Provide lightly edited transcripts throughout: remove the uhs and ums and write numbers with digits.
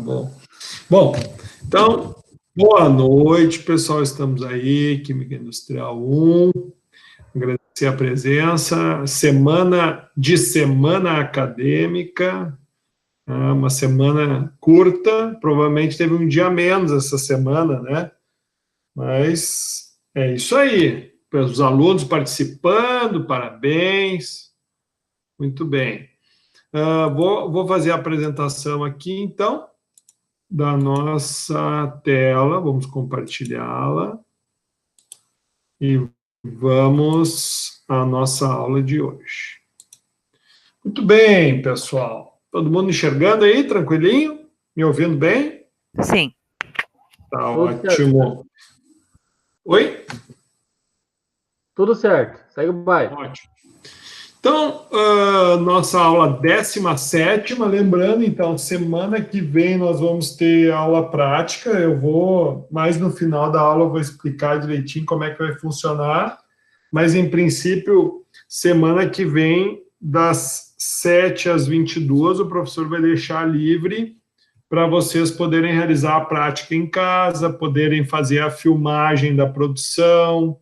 bom. Bom, então, boa noite, pessoal. Estamos aí, Química Industrial 1. Agradecer a presença. Semana acadêmica, uma semana curta, provavelmente teve um dia a menos essa semana, né? Mas é isso aí. Os alunos participando, parabéns. Muito bem. Vou fazer a apresentação aqui, então, da nossa tela. Vamos compartilhá-la. E vamos à nossa aula de hoje. Muito bem, pessoal. Todo mundo enxergando aí, tranquilinho? Me ouvindo bem? Sim. Tá ótimo. Oi? Tudo certo. Segue o baile. Ótimo. Então, nossa aula 17ª, lembrando, então, semana que vem nós vamos ter aula prática, mais no final da aula eu vou explicar direitinho como é que vai funcionar, mas, em princípio, semana que vem, das 7 às 22, o professor vai deixar livre para vocês poderem realizar a prática em casa, poderem fazer a filmagem da produção,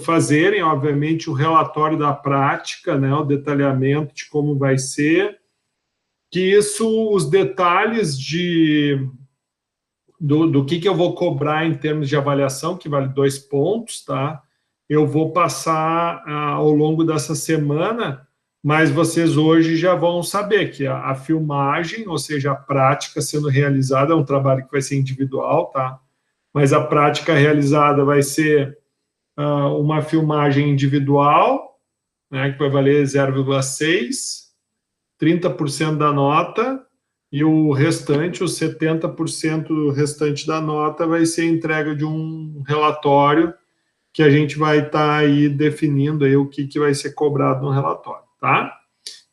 fazerem, obviamente, o relatório da prática, né, o detalhamento de como vai ser, os detalhes do que eu vou cobrar em termos de avaliação, que vale 2 pontos, tá? Eu vou passar ao longo dessa semana, mas vocês hoje já vão saber que a filmagem, ou seja, a prática sendo realizada, é um trabalho que vai ser individual, tá? Mas a prática realizada vai ser uma filmagem individual, né, que vai valer 0,6, 30% da nota, e o restante, os 70% restante da nota, vai ser entrega de um relatório que a gente vai estar aí definindo aí o que vai ser cobrado no relatório, tá?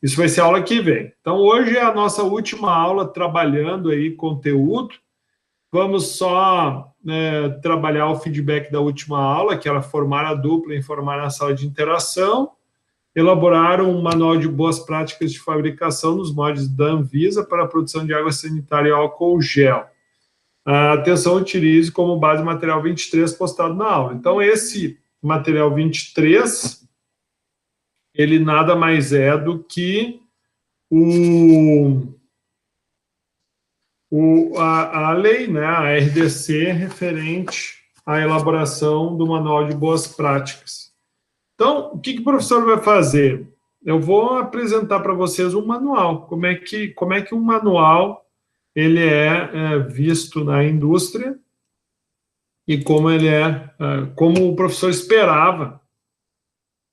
Isso vai ser a aula que vem. Então, hoje é a nossa última aula trabalhando aí conteúdo. Vamos só trabalhar o feedback da última aula, que era formar a dupla, informar na sala de interação, elaborar um manual de boas práticas de fabricação nos moldes da Anvisa para a produção de água sanitária e álcool gel. Atenção, utilize como base o material 23 postado na aula. Então, esse material 23, ele nada mais é do que a lei, né, a RDC, referente à elaboração do Manual de Boas Práticas. Então, o que o professor vai fazer? Eu vou apresentar para vocês um manual, como é que um manual ele é visto na indústria e como como o professor esperava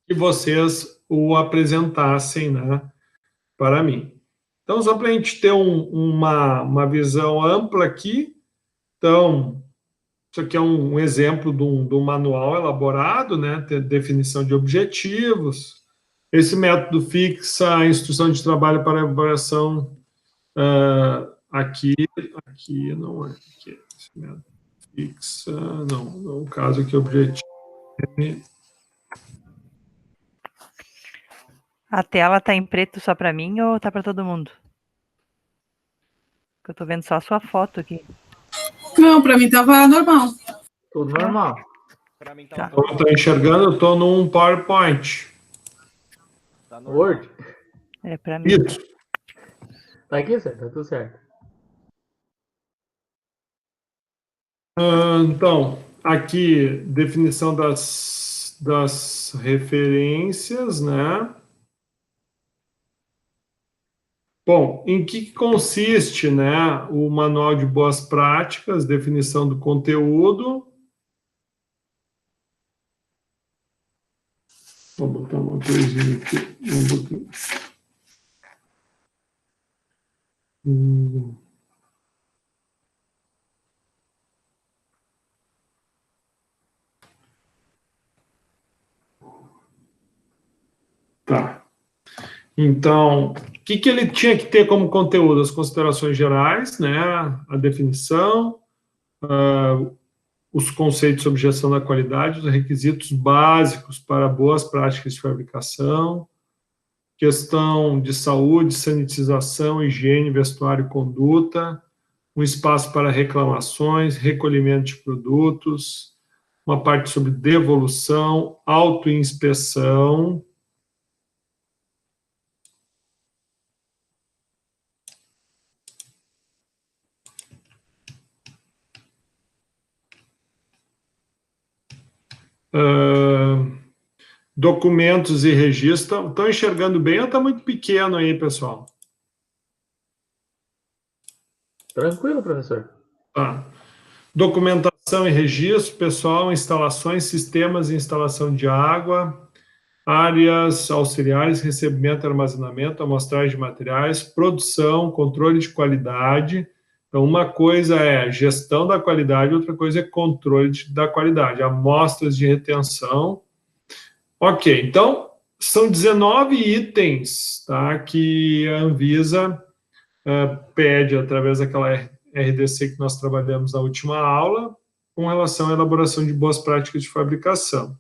que vocês o apresentassem, né, para mim. Então, só para a gente ter uma visão ampla aqui, então, isso aqui é um exemplo de um manual elaborado, né, definição de objetivos. Esse método fixa a instrução de trabalho para elaboração aqui não é, aqui, esse método fixa, não, no caso aqui, objetivo. A tela está em preto só para mim ou está para todo mundo? Eu estou vendo só a sua foto aqui. Não, para mim estava normal. Tudo normal. Para mim Tá. Eu estou enxergando, eu estou num PowerPoint. tá Word? É para mim. Isso. Tá aqui, certo? Tá tudo certo. Então, aqui, definição das referências, né? Bom, em que consiste, né, o Manual de Boas Práticas, definição do conteúdo. Vou botar uma coisinha aqui. Tá. Então, o que ele tinha que ter como conteúdo? As considerações gerais, né? A definição, os conceitos de objeção da qualidade, os requisitos básicos para boas práticas de fabricação. questão de saúde, sanitização, higiene, vestuário e conduta, um espaço para reclamações, recolhimento de produtos, uma parte sobre devolução, autoinspeção. Documentos e registro. Estão enxergando bem ou está muito pequeno aí, pessoal? Tranquilo, professor. Tá. Documentação e registro, pessoal, instalações, sistemas e instalação de água, áreas auxiliares, recebimento e armazenamento, amostragem de materiais, produção, controle de qualidade. Então, uma coisa é gestão da qualidade, outra coisa é controle da qualidade, amostras de retenção. Ok, então, são 19 itens, tá, que a Anvisa pede, através daquela RDC que nós trabalhamos na última aula, com relação à elaboração de boas práticas de fabricação.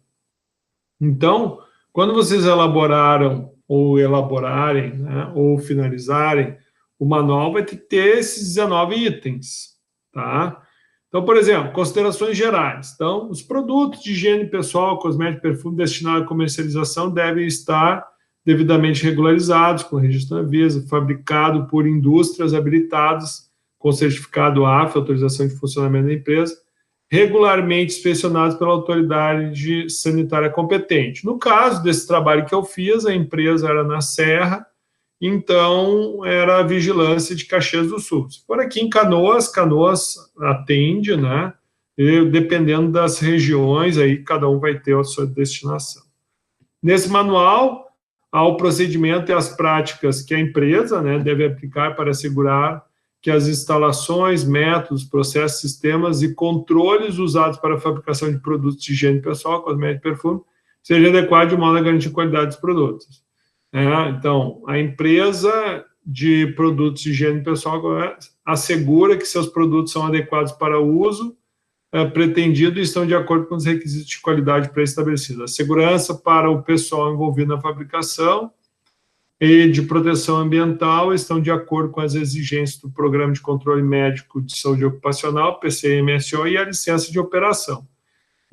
Então, quando vocês elaboraram, ou elaborarem, né, ou finalizarem, o manual vai ter que ter esses 19 itens, tá? Então, por exemplo, considerações gerais. Então, os produtos de higiene pessoal, cosmético e perfume destinados à comercialização devem estar devidamente regularizados, com registro na Anvisa, fabricado por indústrias habilitadas, com certificado AF, autorização de funcionamento da empresa, regularmente inspecionados pela autoridade sanitária competente. No caso desse trabalho que eu fiz, a empresa era na Serra, então era a vigilância de Caxias do Sul. Se for aqui em Canoas, Canoas atende, né? E dependendo das regiões, aí cada um vai ter a sua destinação. Nesse manual, há o procedimento e as práticas que a empresa, né, deve aplicar para assegurar que as instalações, métodos, processos, sistemas e controles usados para a fabricação de produtos de higiene pessoal, cosmético e perfume, sejam adequados de modo a garantir a qualidade dos produtos. Então, a empresa de produtos de higiene pessoal assegura que seus produtos são adequados para o uso pretendido e estão de acordo com os requisitos de qualidade pré-estabelecidos. A segurança para o pessoal envolvido na fabricação e de proteção ambiental estão de acordo com as exigências do Programa de Controle Médico de Saúde Ocupacional, PCMSO, e a licença de operação.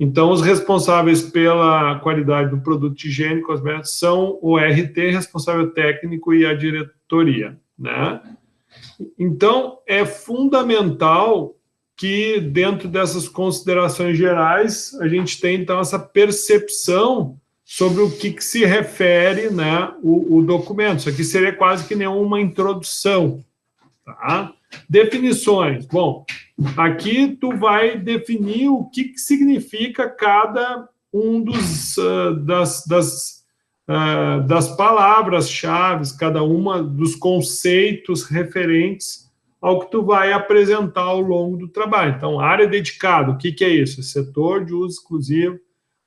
Então, os responsáveis pela qualidade do produto de higiene e cosméticos são o RT, responsável técnico, e a diretoria, né? Então, é fundamental que, dentro dessas considerações gerais, a gente tenha, então, essa percepção sobre o que se refere, né, o documento. Isso aqui seria quase que nenhuma introdução, tá? Definições. Bom, aqui tu vai definir o que significa cada um das palavras-chave, cada uma dos conceitos referentes ao que tu vai apresentar ao longo do trabalho. Então, área dedicada, o que é isso? Setor de uso exclusivo,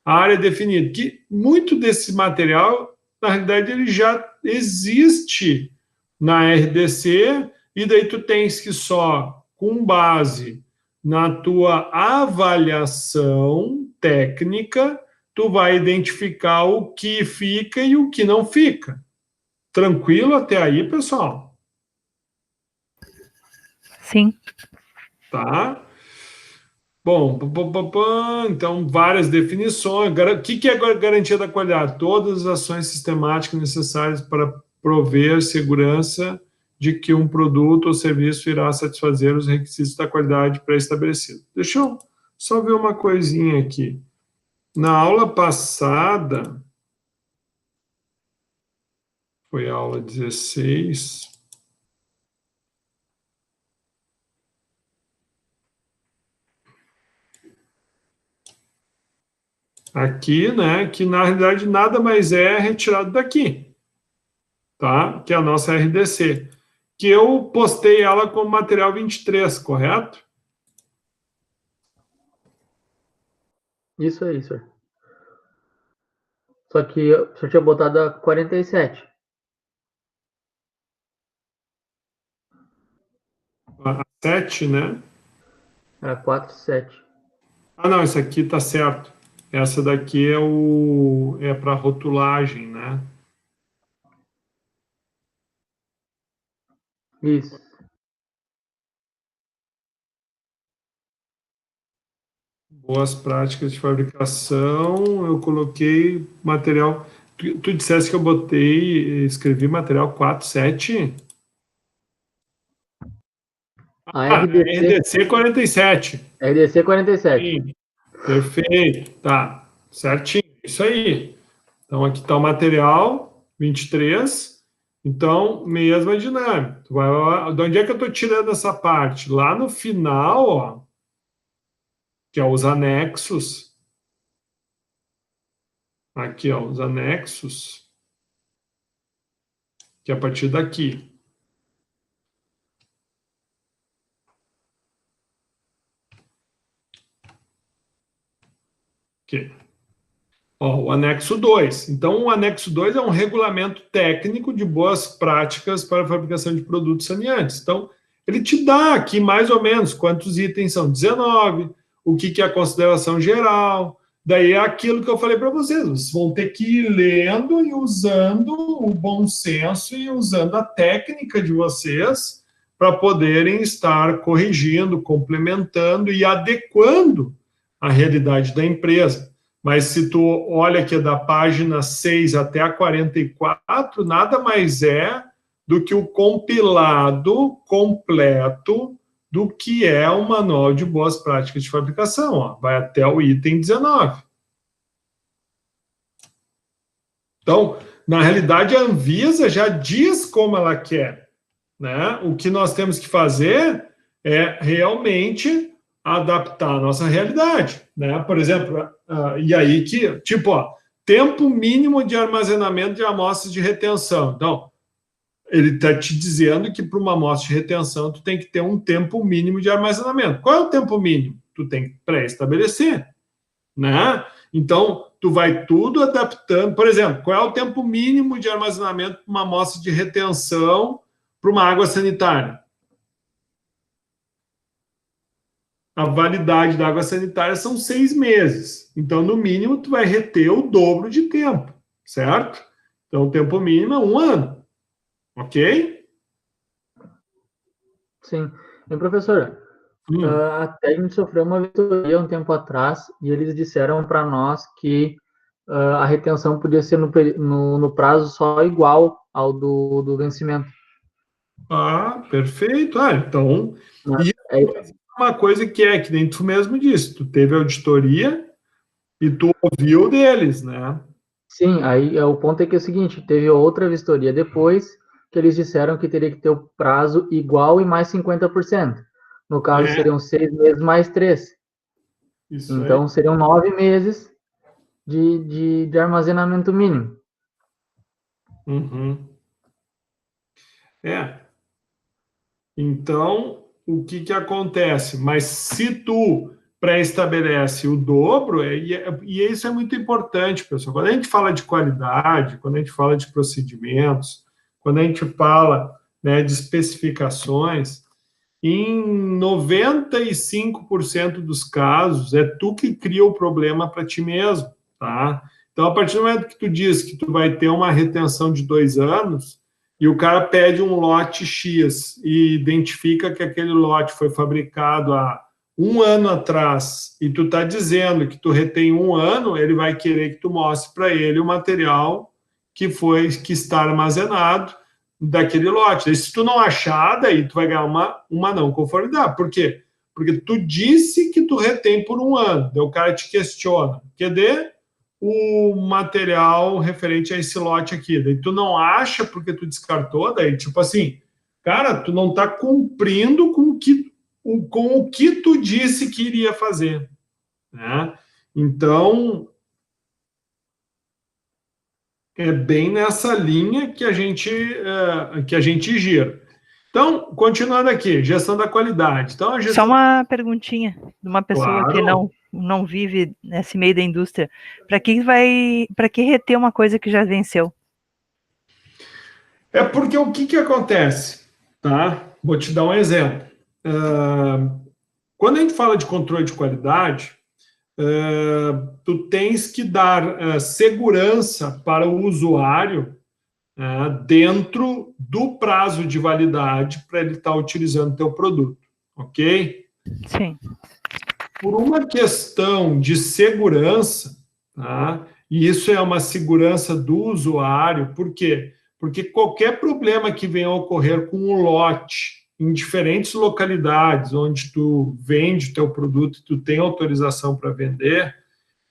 área definida. Que muito desse material, na realidade, ele já existe na RDC, e daí tu tens que só, com base na tua avaliação técnica, tu vai identificar o que fica e o que não fica. Tranquilo até aí, pessoal? Sim. Tá? Bom, então, várias definições. O que é a garantia da qualidade? Todas as ações sistemáticas necessárias para prover segurança de que um produto ou serviço irá satisfazer os requisitos da qualidade pré-estabelecidos. Deixa eu só ver uma coisinha aqui. Na aula passada, foi a aula 16. Aqui, né, que na realidade nada mais é retirado daqui, tá? Que é a nossa RDC. Que eu postei ela como material 23, correto? Isso aí, senhor. Só que o senhor tinha botado a 47. A 7, né? Era 47. Ah, não, isso aqui tá certo. Essa daqui é para rotulagem, né? Isso. Boas práticas de fabricação, eu coloquei material. Tu disseste que eu escrevi material 47? A RDC 47. RDC 47. Sim, perfeito, tá, certinho, isso aí. Então, aqui está o material 23. Então, mesma dinâmica. De onde é que eu estou tirando essa parte? Lá no final, ó, que é os anexos. Aqui, ó, os anexos. Que é a partir daqui. Aqui. Ó, o anexo 2. Então, o anexo 2 é um regulamento técnico de boas práticas para a fabricação de produtos saneantes. Então, ele te dá aqui mais ou menos quantos itens são 19, o que é a consideração geral. Daí é aquilo que eu falei para vocês. Vocês vão ter que ir lendo e usando o bom senso e usando a técnica de vocês para poderem estar corrigindo, complementando e adequando a realidade da empresa. Mas se tu olha aqui da página 6 até a 44, nada mais é do que o compilado completo do que é o Manual de Boas Práticas de Fabricação. Ó. Vai até o item 19. Então, na realidade, a Anvisa já diz como ela quer. Né? O que nós temos que fazer é realmente adaptar a nossa realidade, né? Por exemplo, e aí que, tipo, ó, tempo mínimo de armazenamento de amostras de retenção. Então, ele está te dizendo que para uma amostra de retenção tu tem que ter um tempo mínimo de armazenamento. Qual é o tempo mínimo? Tu tem que pré-estabelecer, né? Então, tu vai tudo adaptando. Por exemplo, qual é o tempo mínimo de armazenamento para uma amostra de retenção para uma água sanitária? A validade da água sanitária são 6 meses. Então, no mínimo, tu vai reter o dobro de tempo, certo? Então, o tempo mínimo é 1 ano. Ok? Sim. E, professora, até a gente sofreu uma vistoria um tempo atrás e eles disseram para nós que a retenção podia ser no prazo só igual ao do vencimento. Ah, perfeito. Ah, então, isso é uma coisa que nem tu mesmo disse, tu teve auditoria e tu ouviu deles, né? Sim, aí o ponto é que é o seguinte, teve outra vistoria depois que eles disseram que teria que ter o prazo igual e mais 50%. No caso, seriam 6 meses mais 3. Isso então, seriam 9 meses de armazenamento mínimo. Uhum. Então, o que acontece? Mas se tu pré-estabelece o dobro, e isso é muito importante, pessoal. Quando a gente fala de qualidade, quando a gente fala de procedimentos, quando a gente fala, né, de especificações, em 95% dos casos, é tu que cria o problema para ti mesmo, tá? Então, a partir do momento que tu diz que tu vai ter uma retenção de 2 anos, e o cara pede um lote X e identifica que aquele lote foi fabricado há 1 ano atrás, e tu está dizendo que tu retém 1 ano, ele vai querer que tu mostre para ele o material que está armazenado daquele lote. E se tu não achar, daí tu vai ganhar uma não conformidade. Por quê? Porque tu disse que tu retém por 1 ano. Daí o cara te questiona. Cadê o material referente a esse lote aqui? Daí tu não acha porque tu descartou, daí tipo assim, cara, tu não está cumprindo com o que tu disse que iria fazer, né? Então, é bem nessa linha que a gente gira. Então, continuando aqui, gestão da qualidade. Então, Só uma perguntinha de uma pessoa que Claro. não vive nesse meio da indústria. Para que reter uma coisa que já venceu? É porque o que acontece, tá? Vou te dar um exemplo. Quando a gente fala de controle de qualidade, tu tens que dar segurança para o usuário dentro do prazo de validade para ele estar utilizando o teu produto, ok? Sim. Por uma questão de segurança, tá? E isso é uma segurança do usuário, por quê? Porque qualquer problema que venha a ocorrer com um lote em diferentes localidades onde tu vende o teu produto, tu tem autorização para vender,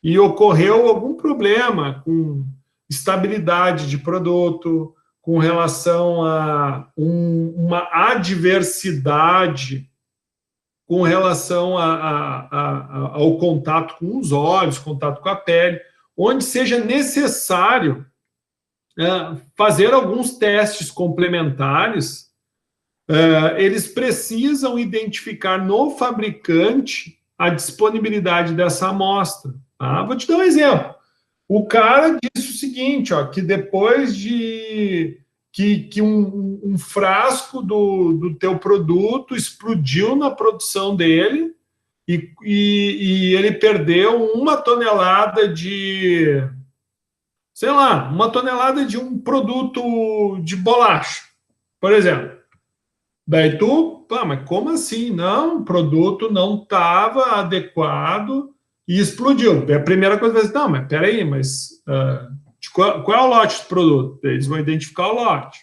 e ocorreu algum problema com estabilidade de produto, com relação a uma adversidade, com relação ao contato com os olhos, contato com a pele, onde seja necessário fazer alguns testes complementares, eles precisam identificar no fabricante a disponibilidade dessa amostra. Tá? Vou te dar um exemplo. O cara disse o seguinte, ó, que depois de que um frasco do teu produto explodiu na produção dele e ele perdeu 1 tonelada de, sei lá, 1 tonelada de um produto de bolacha, por exemplo. Daí tu, mas como assim? Não, o produto não estava adequado e explodiu. A primeira coisa vai dizer, não, mas peraí, mas qual é o lote do produto? Eles vão identificar o lote.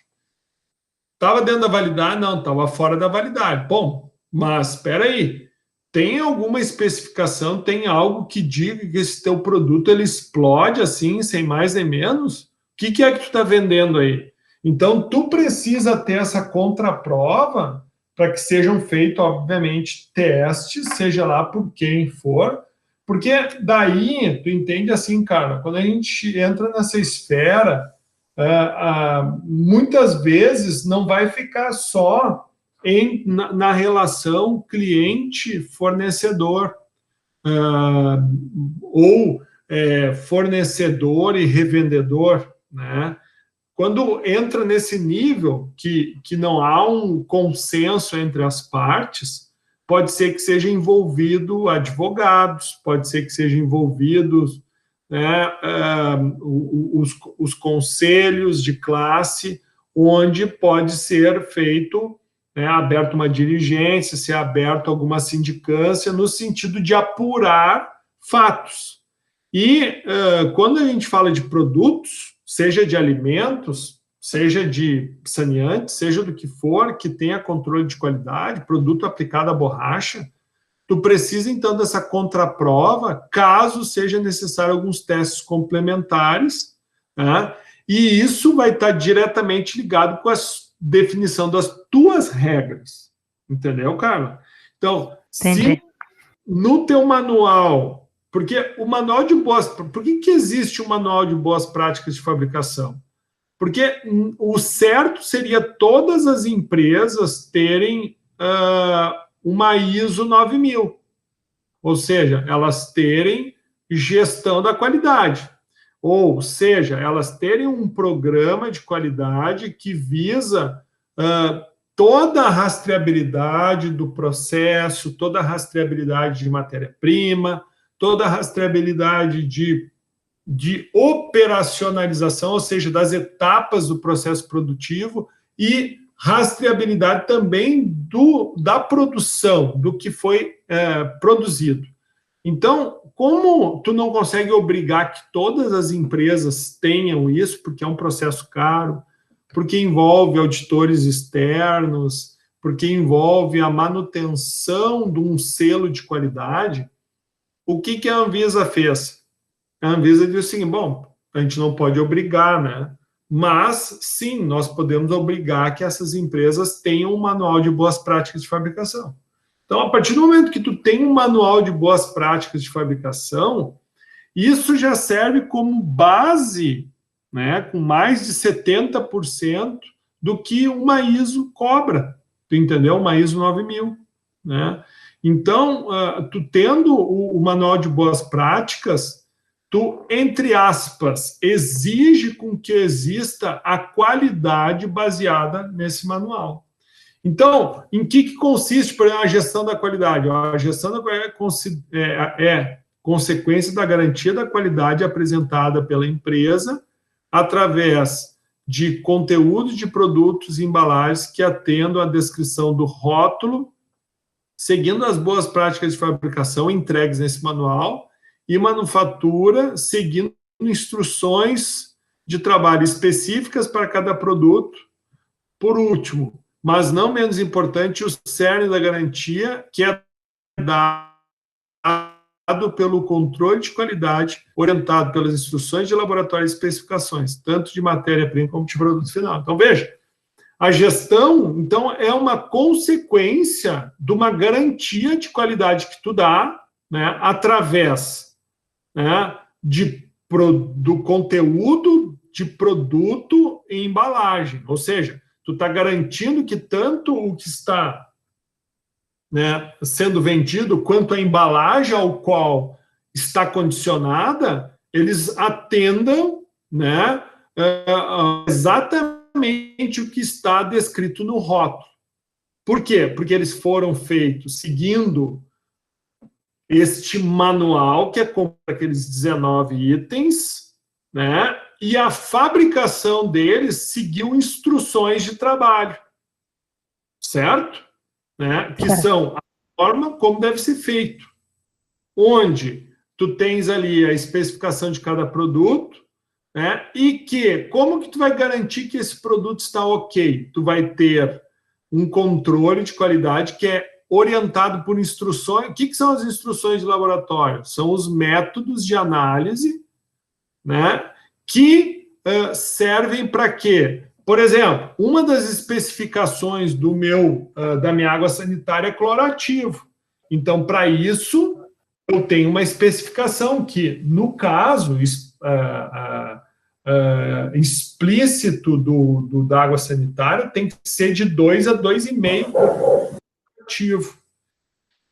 Estava dentro da validade? Não, estava fora da validade. Bom, mas peraí, tem alguma especificação, tem algo que diga que esse teu produto ele explode assim, sem mais nem menos? O que é que tu está vendendo aí? Então, tu precisa ter essa contraprova para que sejam feitos, obviamente, testes, seja lá por quem for, porque daí, tu entende assim, cara, quando a gente entra nessa esfera, muitas vezes não vai ficar só na relação cliente-fornecedor, ou fornecedor e revendedor, né? Quando entra nesse nível que não há um consenso entre as partes, pode ser que seja envolvido advogados, pode ser que seja envolvidos os conselhos de classe, onde pode ser feito, aberto uma diligência, ser aberto alguma sindicância, no sentido de apurar fatos. E quando a gente fala de produtos, seja de alimentos, seja de saneantes, seja do que for, que tenha controle de qualidade, produto aplicado à borracha, tu precisa, então, dessa contraprova, caso seja necessário alguns testes complementares, né? E isso vai estar diretamente ligado com a definição das tuas regras. Entendeu, Carla? Então, se no teu manual... Porque o manual de boas... Por que existe o manual de boas práticas de fabricação? Porque o certo seria todas as empresas terem uma ISO 9000. Ou seja, elas terem gestão da qualidade. Ou seja, elas terem um programa de qualidade que visa toda a rastreabilidade do processo, toda a rastreabilidade de matéria-prima, toda a rastreabilidade de operacionalização, ou seja, das etapas do processo produtivo, e rastreabilidade também da produção, do que foi produzido. Então, como tu não consegue obrigar que todas as empresas tenham isso, porque é um processo caro, porque envolve auditores externos, porque envolve a manutenção de um selo de qualidade, o que a Anvisa fez? A Anvisa disse assim, bom, a gente não pode obrigar, né? Mas, sim, nós podemos obrigar que essas empresas tenham um manual de boas práticas de fabricação. Então, a partir do momento que tu tem um manual de boas práticas de fabricação, isso já serve como base, né, com mais de 70% do que uma ISO cobra, tu entendeu? Uma ISO 9000, né? Então, tu tendo o manual de boas práticas, tu, entre aspas, exige com que exista a qualidade baseada nesse manual. Então, em que consiste, por exemplo, a gestão da qualidade? A gestão da qualidade é consequência da garantia da qualidade apresentada pela empresa através de conteúdo de produtos e embalagens que atendam à descrição do rótulo, seguindo as boas práticas de fabricação entregues nesse manual, e manufatura, seguindo instruções de trabalho específicas para cada produto. Por último, mas não menos importante, o cerne da garantia, que é dado pelo controle de qualidade, orientado pelas instruções de laboratório e especificações, tanto de matéria-prima como de produto final. Então, veja, a gestão, então, é uma consequência de uma garantia de qualidade que tu dá, né, através, né, do conteúdo de produto e embalagem. Ou seja, tu está garantindo que tanto o que está, né, sendo vendido, quanto a embalagem ao qual está condicionada, eles atendam, né, exatamente o que está descrito no rótulo. Por quê? Porque eles foram feitos seguindo este manual, que é com aqueles 19 itens, né, e a fabricação deles seguiu instruções de trabalho, certo? Né, que são a forma como deve ser feito, onde tu tens ali a especificação de cada produto, né, e que, como que tu vai garantir que esse produto está ok? Tu vai ter um controle de qualidade que é orientado por instruções. O que são as instruções de laboratório? São os métodos de análise, né, que servem para quê? Por exemplo, uma das especificações da minha água sanitária é clorativo. Então, para isso, eu tenho uma especificação que, no caso explícito da água sanitária, tem que ser de 2 a 2,5 clorativo.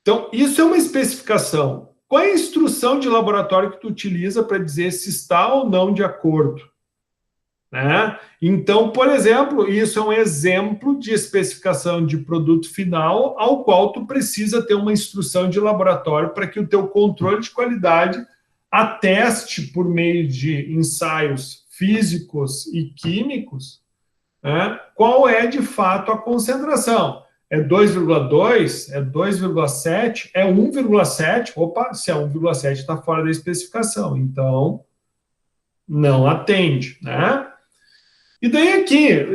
Então, isso é uma especificação. Qual é a instrução de laboratório que tu utiliza para dizer se está ou não de acordo? Né? Então, por exemplo, isso é um exemplo de especificação de produto final ao qual tu precisa ter uma instrução de laboratório para que o teu controle de qualidade ateste por meio de ensaios físicos e químicos, né, qual é de fato a concentração. É 2,2? É 2,7? É 1,7? Opa, se é 1,7 está fora da especificação, então não atende, né? E daí aqui,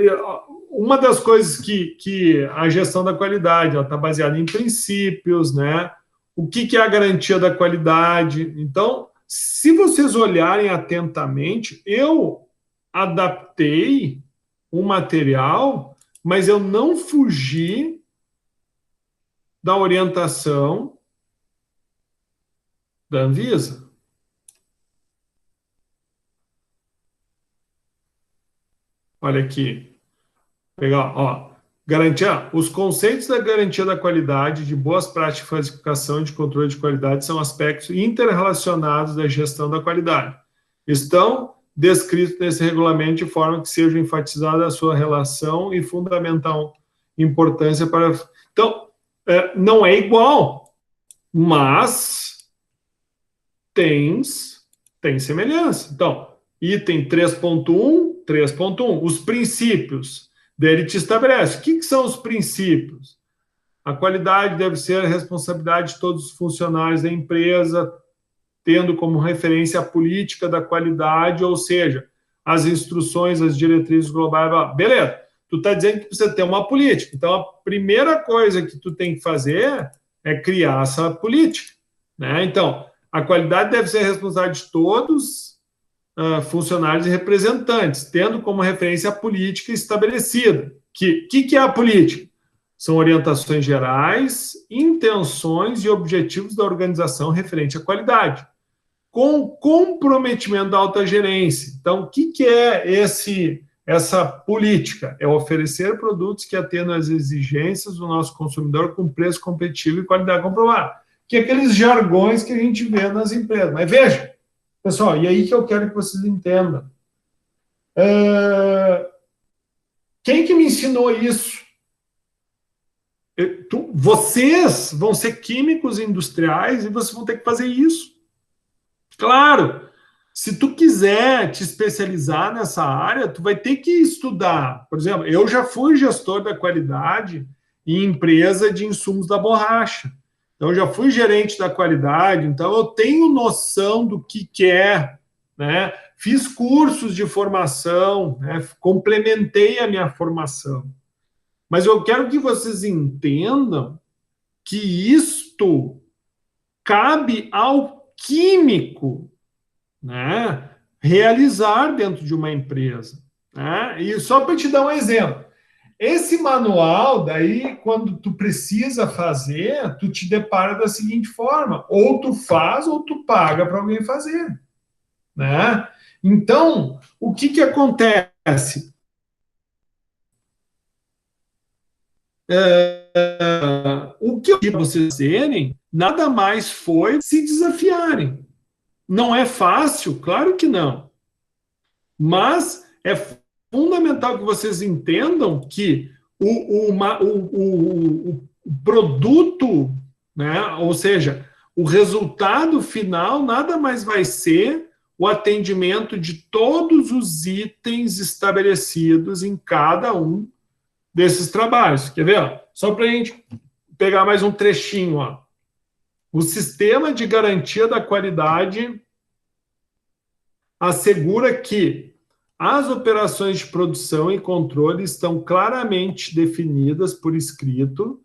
uma das coisas que a gestão da qualidade está baseada em princípios, né? O que é a garantia da qualidade? Então, se vocês olharem atentamente, eu adaptei o material, mas eu não fugi da orientação da Anvisa. Olha aqui. Legal, ó. Garantia, os conceitos da garantia da qualidade, de boas práticas de falsificação e de controle de qualidade são aspectos interrelacionados da gestão da qualidade. Estão descritos nesse regulamento de forma que seja enfatizada a sua relação e fundamental importância para... Então, não é igual, mas tem semelhança. Então, item 3.1, os princípios. Daí ele te estabelece. O que são os princípios? A qualidade deve ser a responsabilidade de todos os funcionários da empresa, tendo como referência a política da qualidade, ou seja, as instruções, as diretrizes globais. Beleza, tu está dizendo que precisa ter uma política. Então, a primeira coisa que tu tem que fazer é criar essa política, né? Então, a qualidade deve ser a responsabilidade de todos funcionários e representantes, tendo como referência a política estabelecida. Que é a política? São orientações gerais, intenções e objetivos da organização referente à qualidade, com comprometimento da alta gerência. Então, o que é essa política? É oferecer produtos que atendam às exigências do nosso consumidor com preço competitivo e qualidade comprovada. Que é aqueles jargões que a gente vê nas empresas. Mas veja, pessoal, e aí que eu quero que vocês entendam. Quem que me ensinou isso? Vocês vão ser químicos industriais e vocês vão ter que fazer isso. Claro, Se tu quiser te especializar nessa área, tu vai ter que estudar. Por exemplo, eu já fui gestor da qualidade em empresa de insumos da borracha. Então, eu já fui gerente da qualidade, então eu tenho noção do que é, né? Fiz cursos de formação, né? Complementei a minha formação. Mas eu quero que vocês entendam que isto cabe ao químico, né, realizar dentro de uma empresa. Né? E só para te dar um exemplo, esse manual, daí, quando tu precisa fazer, tu te depara da seguinte forma, ou tu faz ou tu paga para alguém fazer. Né? Então, o que acontece? O que eu digo para vocês fazerem, nada mais foi se desafiarem. Não é fácil? Claro que não. Mas é fundamental que vocês entendam que o produto, né, ou seja, o resultado final nada mais vai ser o atendimento de todos os itens estabelecidos em cada um desses trabalhos. Quer ver? Ó? Só para a gente pegar mais um trechinho. Ó. O sistema de garantia da qualidade assegura que as operações de produção e controle estão claramente definidas por escrito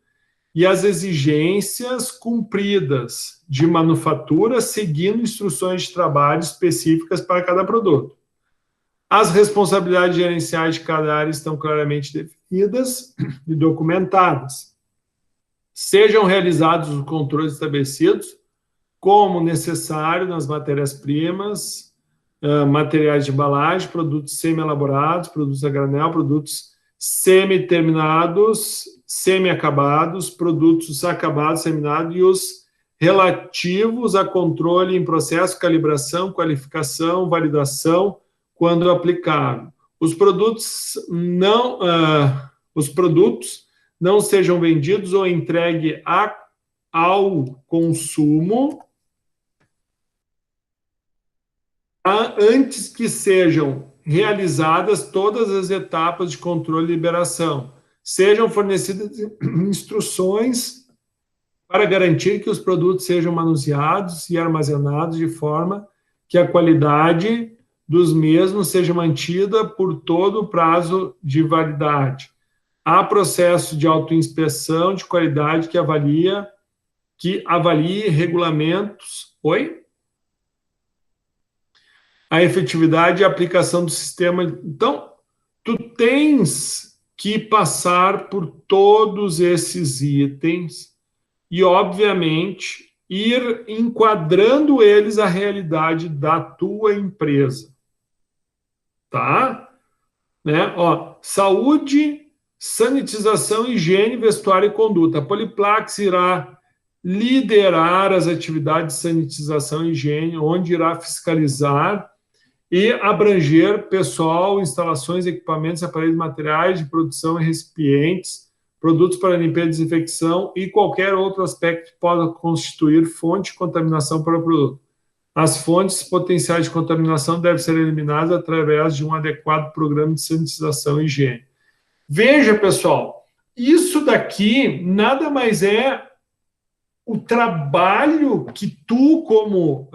e as exigências cumpridas de manufatura seguindo instruções de trabalho específicas para cada produto. As responsabilidades gerenciais de cada área estão claramente definidas e documentadas. Sejam realizados os controles estabelecidos como necessário nas matérias-primas, materiais de embalagem, produtos semi-elaborados, produtos a granel, produtos semi-terminados, semi-acabados, produtos acabados, terminados e os relativos a controle em processo, calibração, qualificação, validação, quando aplicável. Os produtos não sejam vendidos ou entregues ao consumo antes que sejam realizadas todas as etapas de controle e liberação. Sejam fornecidas instruções para garantir que os produtos sejam manuseados e armazenados de forma que a qualidade dos mesmos seja mantida por todo o prazo de validade. Há processo de autoinspeção de qualidade que avalie regulamentos. Oi? A efetividade e a aplicação do sistema. Então, tu tens que passar por todos esses itens e, obviamente, ir enquadrando eles à realidade da tua empresa. Tá? Né? Ó, saúde, sanitização, higiene, vestuário e conduta. A Poliplax irá liderar as atividades de sanitização e higiene, onde irá fiscalizar e abranger pessoal, instalações, equipamentos, aparelhos, materiais de produção e recipientes, produtos para limpeza e desinfecção e qualquer outro aspecto que possa constituir fonte de contaminação para o produto. As fontes potenciais de contaminação devem ser eliminadas através de um adequado programa de sanitização e higiene. Veja, pessoal, isso daqui nada mais é o trabalho que tu, como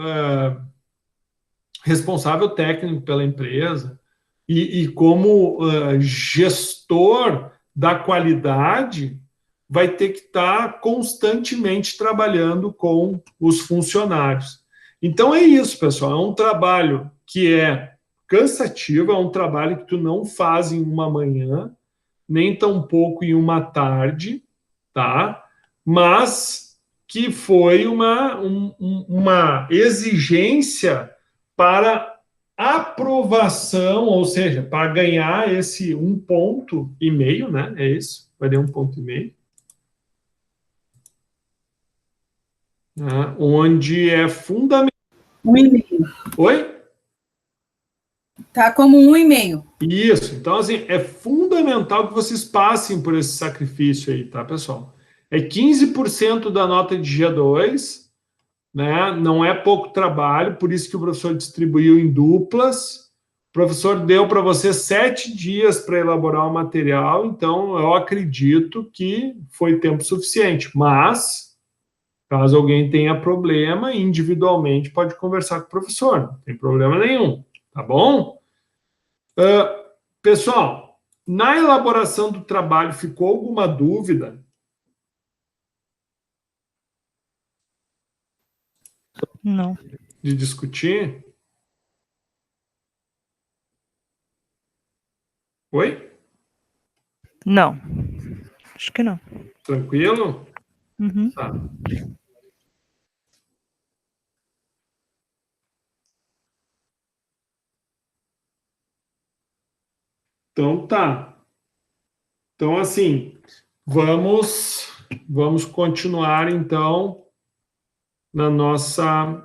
responsável técnico pela empresa e como gestor da qualidade, vai ter que estar constantemente trabalhando com os funcionários. Então é isso, pessoal, é um trabalho que é cansativo, é um trabalho que tu não faz em uma manhã, nem tampouco em uma tarde, tá? Mas que foi uma exigência para aprovação, ou seja, para ganhar esse 1,5 ponto, né? É isso, vai dar 1,5 ponto. Onde é fundamental. 1,5. Oi? Tá como 1,5. Isso, então assim, é fundamental que vocês passem por esse sacrifício aí, tá, pessoal? É 15% da nota de G2 né? Não é pouco trabalho, por isso que o professor distribuiu em duplas. O professor deu para você 7 dias para elaborar o material, então eu acredito que foi tempo suficiente. Mas, caso alguém tenha problema, individualmente pode conversar com o professor, não tem problema nenhum, tá bom? Pessoal, na elaboração do trabalho ficou alguma dúvida? Não. De discutir? Oi? Não. Acho que não. Tranquilo? Uhum. Tá. Então tá. Então, assim, vamos continuar, então, na nossa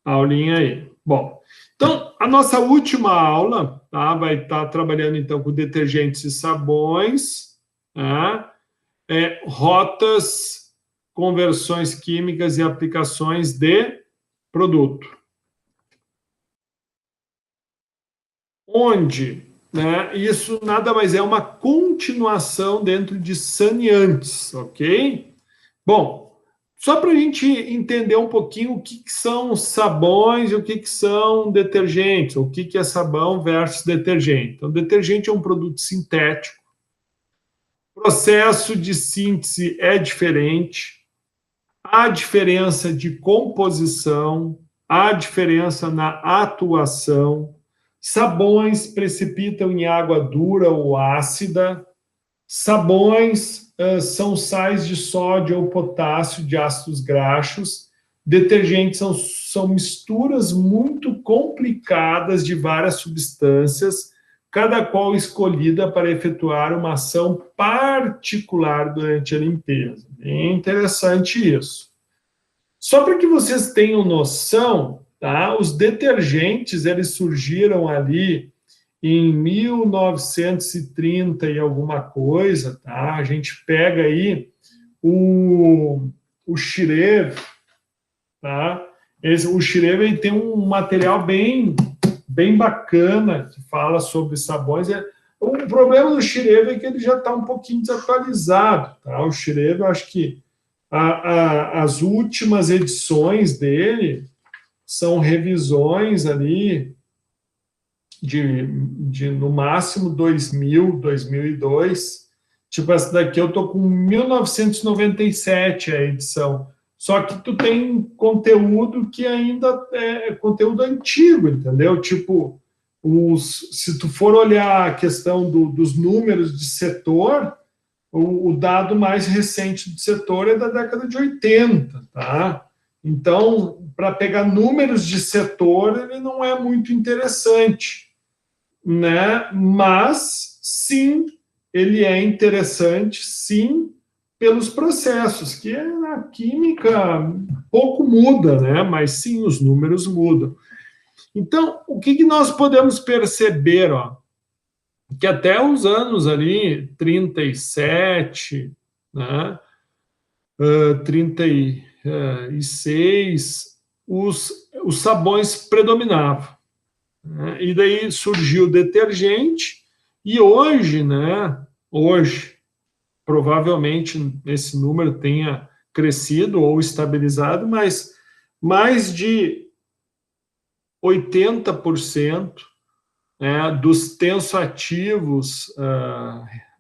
aulinha aí. Bom, então, a nossa última aula, tá, vai estar trabalhando, então, com detergentes e sabões, tá? Rotas, conversões químicas e aplicações de produto. Onde, né, isso nada mais é uma continuação dentro de saneantes, ok? Bom, só para a gente entender um pouquinho o que são sabões e o que são detergentes, o que é sabão versus detergente. Então, detergente é um produto sintético, o processo de síntese é diferente, há diferença de composição, há diferença na atuação. Sabões precipitam em água dura ou ácida. Sabões são sais de sódio ou potássio de ácidos graxos. Detergentes são misturas muito complicadas de várias substâncias, cada qual escolhida para efetuar uma ação particular durante a limpeza. Bem interessante isso. Só para que vocês tenham noção, tá? Os detergentes, eles surgiram ali em 1930 e alguma coisa, tá? A gente pega aí o Schirer, tá? O Schirer, ele tem um material bem bacana que fala sobre sabões. O problema do Schirer é que ele já está um pouquinho desatualizado, tá? O Schirer, eu acho que as últimas edições dele são revisões ali de no máximo 2000, 2002. Tipo, essa daqui eu tô com 1997 a edição. Só que tu tem conteúdo que ainda é conteúdo antigo, entendeu? Tipo, se tu for olhar a questão dos números de setor, o dado mais recente do setor é da década de 80, tá? Então, para pegar números de setor, ele não é muito interessante, né? Mas, sim, ele é interessante, sim, pelos processos, que na química pouco muda, né? Mas, sim, os números mudam. Então, o que nós podemos perceber, ó? Que até os anos ali, 37, né, 36, os sabões predominavam. Né, e daí surgiu o detergente, e hoje, né, provavelmente esse número tenha crescido ou estabilizado, mas mais de 80%, né, dos tensoativos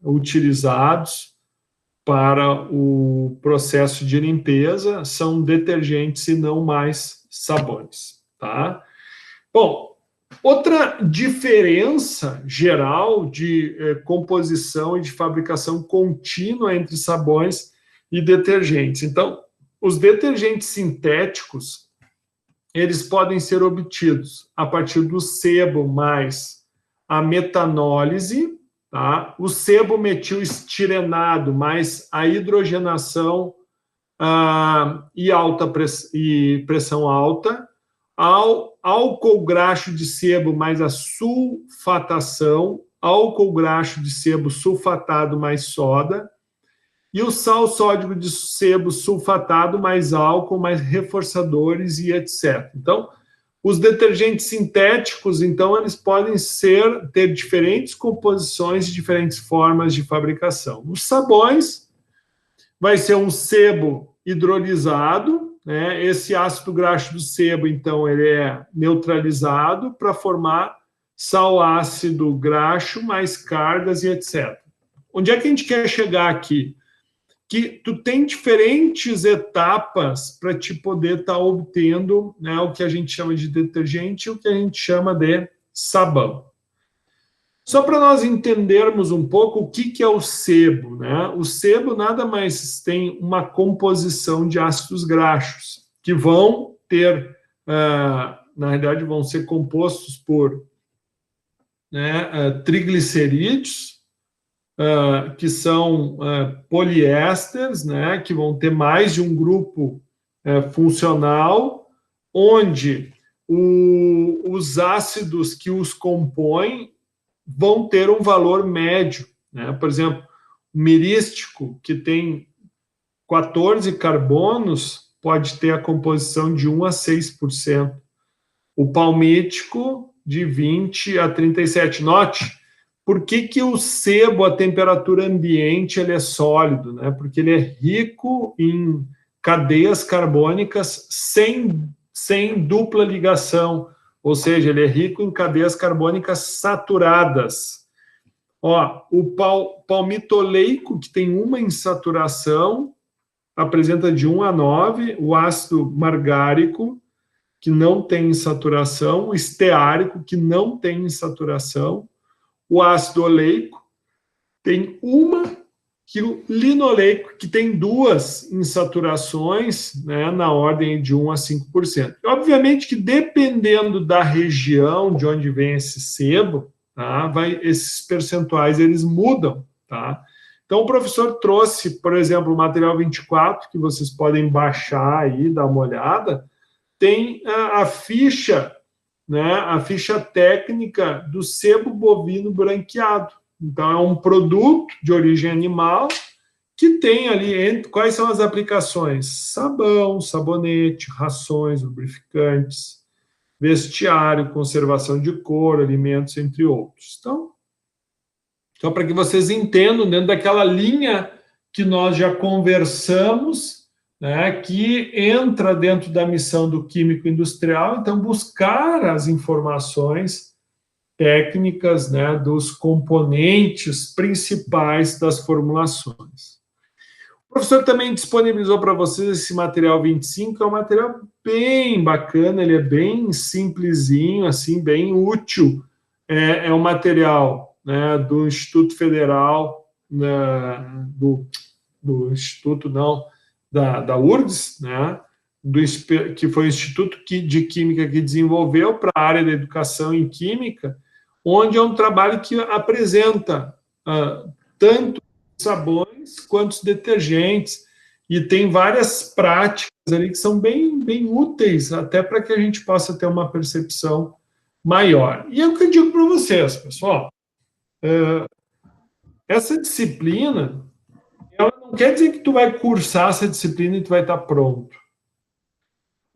utilizados para o processo de limpeza são detergentes e não mais sabões, tá? Bom, outra diferença geral de composição e de fabricação contínua entre sabões e detergentes. Então, os detergentes sintéticos, eles podem ser obtidos a partir do sebo mais a metanólise, tá? O sebo metilestirenado mais a hidrogenação e pressão alta, álcool graxo de sebo mais a sulfatação, álcool graxo de sebo sulfatado mais soda, e o sal sódico de sebo sulfatado, mais álcool, mais reforçadores e etc. Então, os detergentes sintéticos, então, eles podem ter diferentes composições e diferentes formas de fabricação. Os sabões vai ser um sebo hidrolisado, né? Esse ácido graxo do sebo, então, ele é neutralizado para formar sal ácido graxo, mais cargas e etc. Onde é que a gente quer chegar aqui? Que tu tem diferentes etapas para te poder estar obtendo, né, o que a gente chama de detergente e o que a gente chama de sabão. Só para nós entendermos um pouco o que é o sebo, né? O sebo nada mais tem uma composição de ácidos graxos, que vão ter, na realidade, vão ser compostos por, né, triglicerídeos, que são poliésteres, né, que vão ter mais de um grupo funcional, onde os ácidos que os compõem vão ter um valor médio, né? Por exemplo, o mirístico, que tem 14 carbonos, pode ter a composição de 1 a 6%. O palmítico, de 20 a 37%. Note, por que o sebo, a temperatura ambiente, ele é sólido, né? Porque ele é rico em cadeias carbônicas sem dupla ligação, ou seja, ele é rico em cadeias carbônicas saturadas. Ó, o palmitoleico, que tem uma insaturação, apresenta de 1 a 9, o ácido margárico, que não tem insaturação, o esteárico, que não tem insaturação, o ácido oleico tem uma, que o linoleico, que tem 2 insaturações, né, na ordem de 1 a 5%. Obviamente que dependendo da região de onde vem esse sebo, tá, esses percentuais eles mudam, tá? Então o professor trouxe, por exemplo, o material 24, que vocês podem baixar aí, dar uma olhada, tem a ficha, né, a ficha técnica do sebo bovino branqueado. Então, é um produto de origem animal que tem ali, quais são as aplicações? Sabão, sabonete, rações, lubrificantes, vestiário, conservação de couro, alimentos, entre outros. Então, só para que vocês entendam, dentro daquela linha que nós já conversamos, né, que entra dentro da missão do químico industrial, então, buscar as informações técnicas, né, dos componentes principais das formulações. O professor também disponibilizou para vocês esse material 25, é um material bem bacana, ele é bem simplesinho, assim, bem útil. É um material, né, do Instituto Federal, né, do Instituto, não, da URGS, né, que foi o Instituto de Química que desenvolveu para a área da educação em Química, onde é um trabalho que apresenta tanto sabões quanto os detergentes, e tem várias práticas ali que são bem, bem úteis, até para que a gente possa ter uma percepção maior. E é o que eu digo para vocês, pessoal, essa disciplina, ela não quer dizer que tu vai cursar essa disciplina e tu vai estar pronto.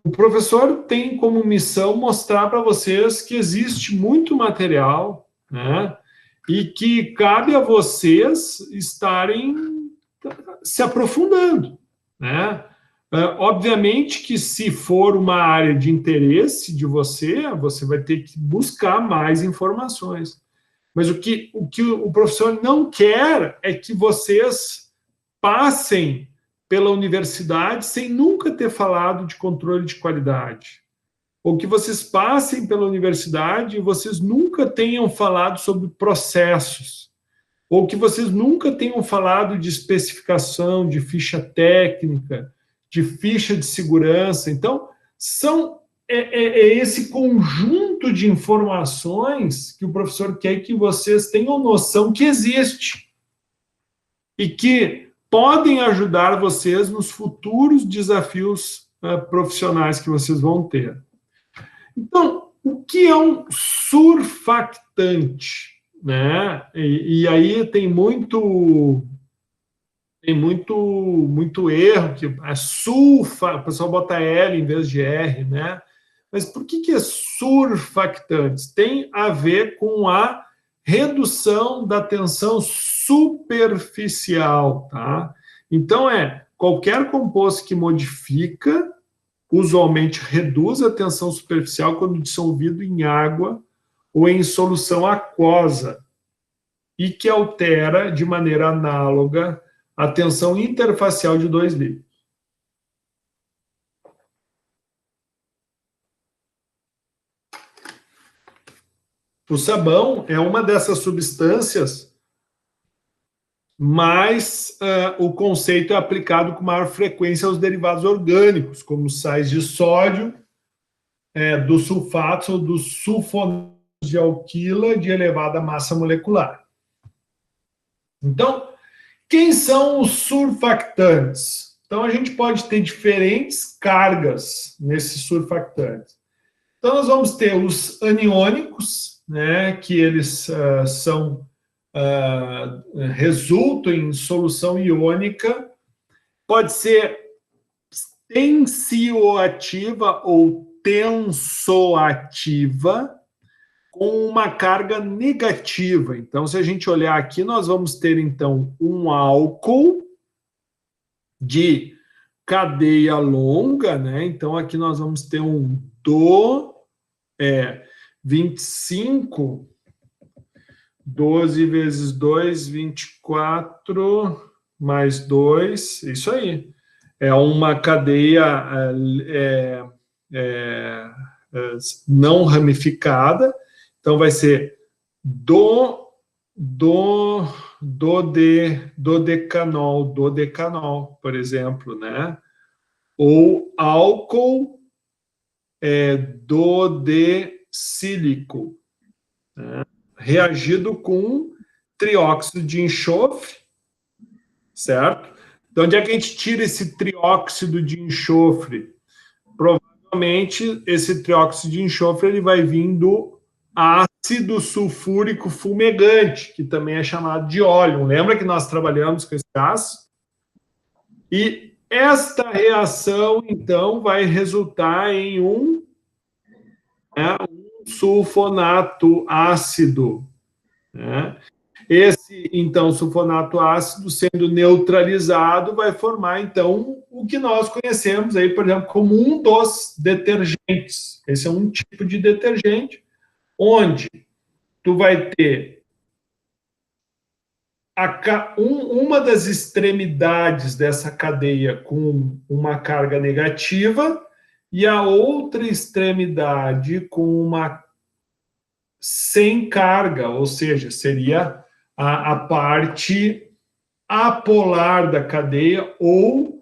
O professor tem como missão mostrar para vocês que existe muito material, né, e que cabe a vocês estarem se aprofundando, né? Obviamente que se for uma área de interesse de você vai ter que buscar mais informações. Mas o que o professor não quer é que vocês passem pela universidade sem nunca ter falado de controle de qualidade. Ou que vocês passem pela universidade e vocês nunca tenham falado sobre processos. Ou que vocês nunca tenham falado de especificação, de ficha técnica, de ficha de segurança. Então, é esse conjunto de informações que o professor quer que vocês tenham noção que existe. E que podem ajudar vocês nos futuros desafios profissionais que vocês vão ter. Então, o que é um surfactante? Né? E aí tem muito tem muito erro, que a sulfa, o pessoal bota L em vez de R, né? Mas por que é surfactantes? Tem a ver com a redução da tensão superficial, tá? Então, qualquer composto que modifica, usualmente reduz a tensão superficial quando dissolvido em água ou em solução aquosa, e que altera de maneira análoga a tensão interfacial de dois líquidos. O sabão é uma dessas substâncias, mas o conceito é aplicado com maior frequência aos derivados orgânicos, como sais de sódio, dos sulfatos ou dos sulfonatos de alquila de elevada massa molecular. Então, quem são os surfactantes? Então, a gente pode ter diferentes cargas nesses surfactantes. Então, nós vamos ter os aniônicos, né, que eles resultam em solução iônica, pode ser tensioativa ou tensoativa, com uma carga negativa. Então, se a gente olhar aqui, nós vamos ter, então, um álcool de cadeia longa, né? Então, aqui nós vamos ter um 25, 12 vezes 2, 24, mais 2, isso aí. É uma cadeia não ramificada. Então, vai ser dodecanol, por exemplo, né? Ou álcool dodecílico, né? Reagido com trióxido de enxofre, certo? Então, onde é que a gente tira esse trióxido de enxofre? Provavelmente, esse trióxido de enxofre ele vai vir do ácido sulfúrico fumegante, que também é chamado de óleo. Lembra que nós trabalhamos com esse ácido? E esta reação, então, vai resultar em um sulfonato ácido, né? Esse, então, sulfonato ácido, sendo neutralizado, vai formar, então, o que nós conhecemos aí, por exemplo, como um dos detergentes. Esse é um tipo de detergente, onde tu vai ter uma das extremidades dessa cadeia com uma carga negativa e a outra extremidade com uma sem carga, ou seja, seria a parte apolar da cadeia ou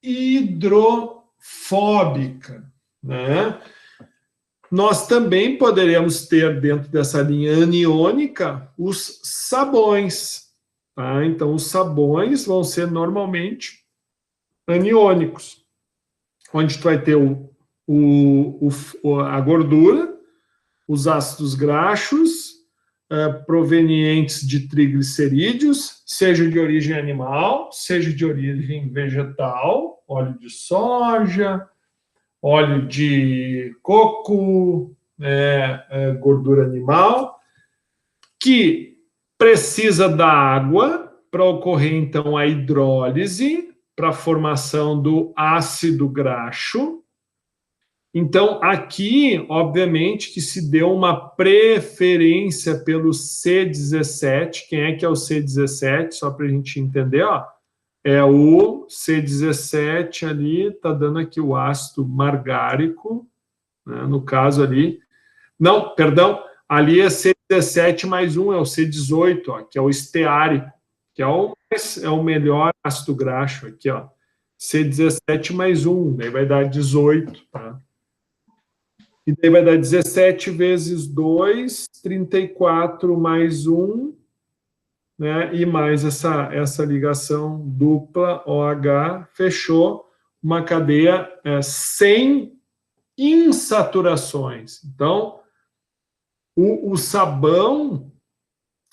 hidrofóbica, né? Nós também poderemos ter dentro dessa linha aniônica os sabões, tá? Então, os sabões vão ser normalmente aniônicos, onde tu vai ter a gordura, os ácidos graxos, provenientes de triglicerídeos, seja de origem animal, seja de origem vegetal, óleo de soja, óleo de coco, gordura animal, que precisa da água para ocorrer, então, a hidrólise, para a formação do ácido graxo. Então, aqui, obviamente, que se deu uma preferência pelo C17. Quem é que é o C17? Só para a gente entender, ó. É o C17 ali, está dando aqui o ácido margárico, né, no caso ali. Não, perdão, ali é C17 mais 1, é o C18, ó, que é o esteárico, que é o melhor ácido graxo aqui, ó. C17 mais 1, daí vai dar 18, tá? E daí vai dar 17 vezes 2, 34 mais 1, né, e mais essa ligação dupla OH, fechou uma cadeia sem insaturações. Então, o sabão,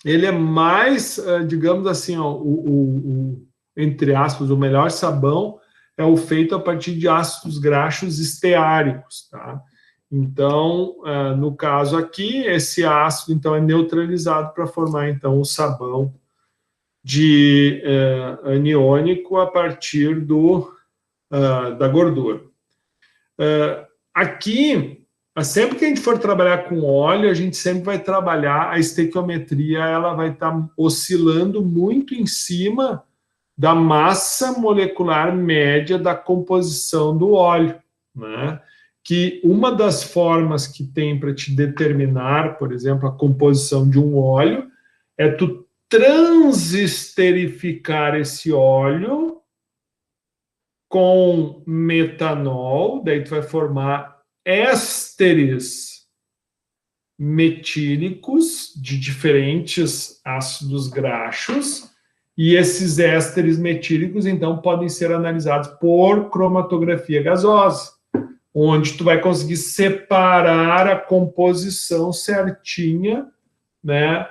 ele é mais, digamos assim, ó, entre aspas, o melhor sabão é o feito a partir de ácidos graxos esteáricos, tá? Então, no caso aqui, esse ácido, então, é neutralizado para formar, então, o sabão aniônico a partir da gordura. Aqui, sempre que a gente for trabalhar com óleo, a gente sempre vai trabalhar, a estequiometria, ela vai estar oscilando muito em cima da massa molecular média da composição do óleo, né? Que uma das formas que tem para te determinar, por exemplo, a composição de um óleo, é tu transesterificar esse óleo com metanol, daí tu vai formar ésteres metílicos de diferentes ácidos graxos, e esses ésteres metílicos, então, podem ser analisados por cromatografia gasosa, onde tu vai conseguir separar a composição certinha, né,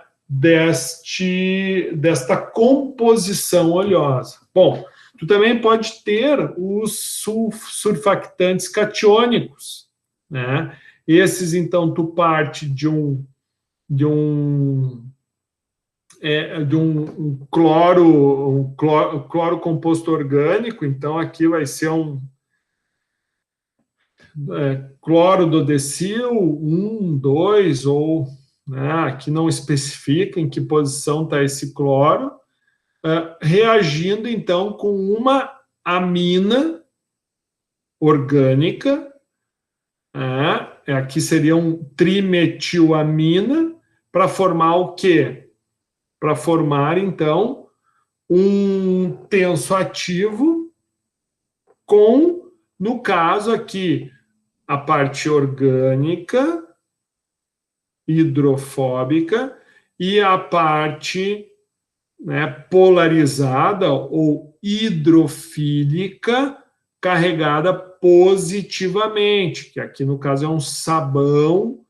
desta composição oleosa. Bom, tu também pode ter os surfactantes catiônicos, né? Esses, então, tu parte de um cloro composto orgânico, então aqui vai ser um clorododecil 1, 2, ou, né, aqui não especifica em que posição está esse cloro, reagindo então com uma amina orgânica, aqui seria um trimetilamina, para formar o quê? Para formar, então, um tensoativo com, no caso aqui, a parte orgânica, hidrofóbica, e a parte, né, polarizada ou hidrofílica, carregada positivamente, que aqui no caso é um sabão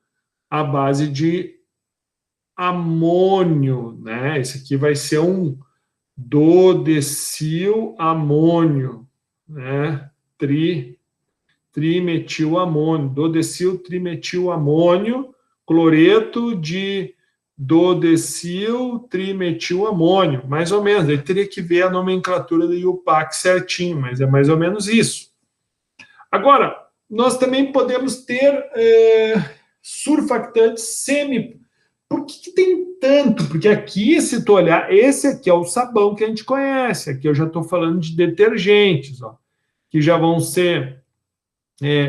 à base de amônio, né? Esse aqui vai ser um dodecilamônio, né? Trimetilamônio, dodeciltrimetilamônio, cloreto de dodeciltrimetilamônio, mais ou menos. Aí teria que ver a nomenclatura do IUPAC certinho, mas é mais ou menos isso. Agora, nós também podemos ter surfactantes Por que tem tanto? Porque aqui, se tu olhar, esse aqui é o sabão que a gente conhece. Aqui eu já estou falando de detergentes, ó, que já vão ser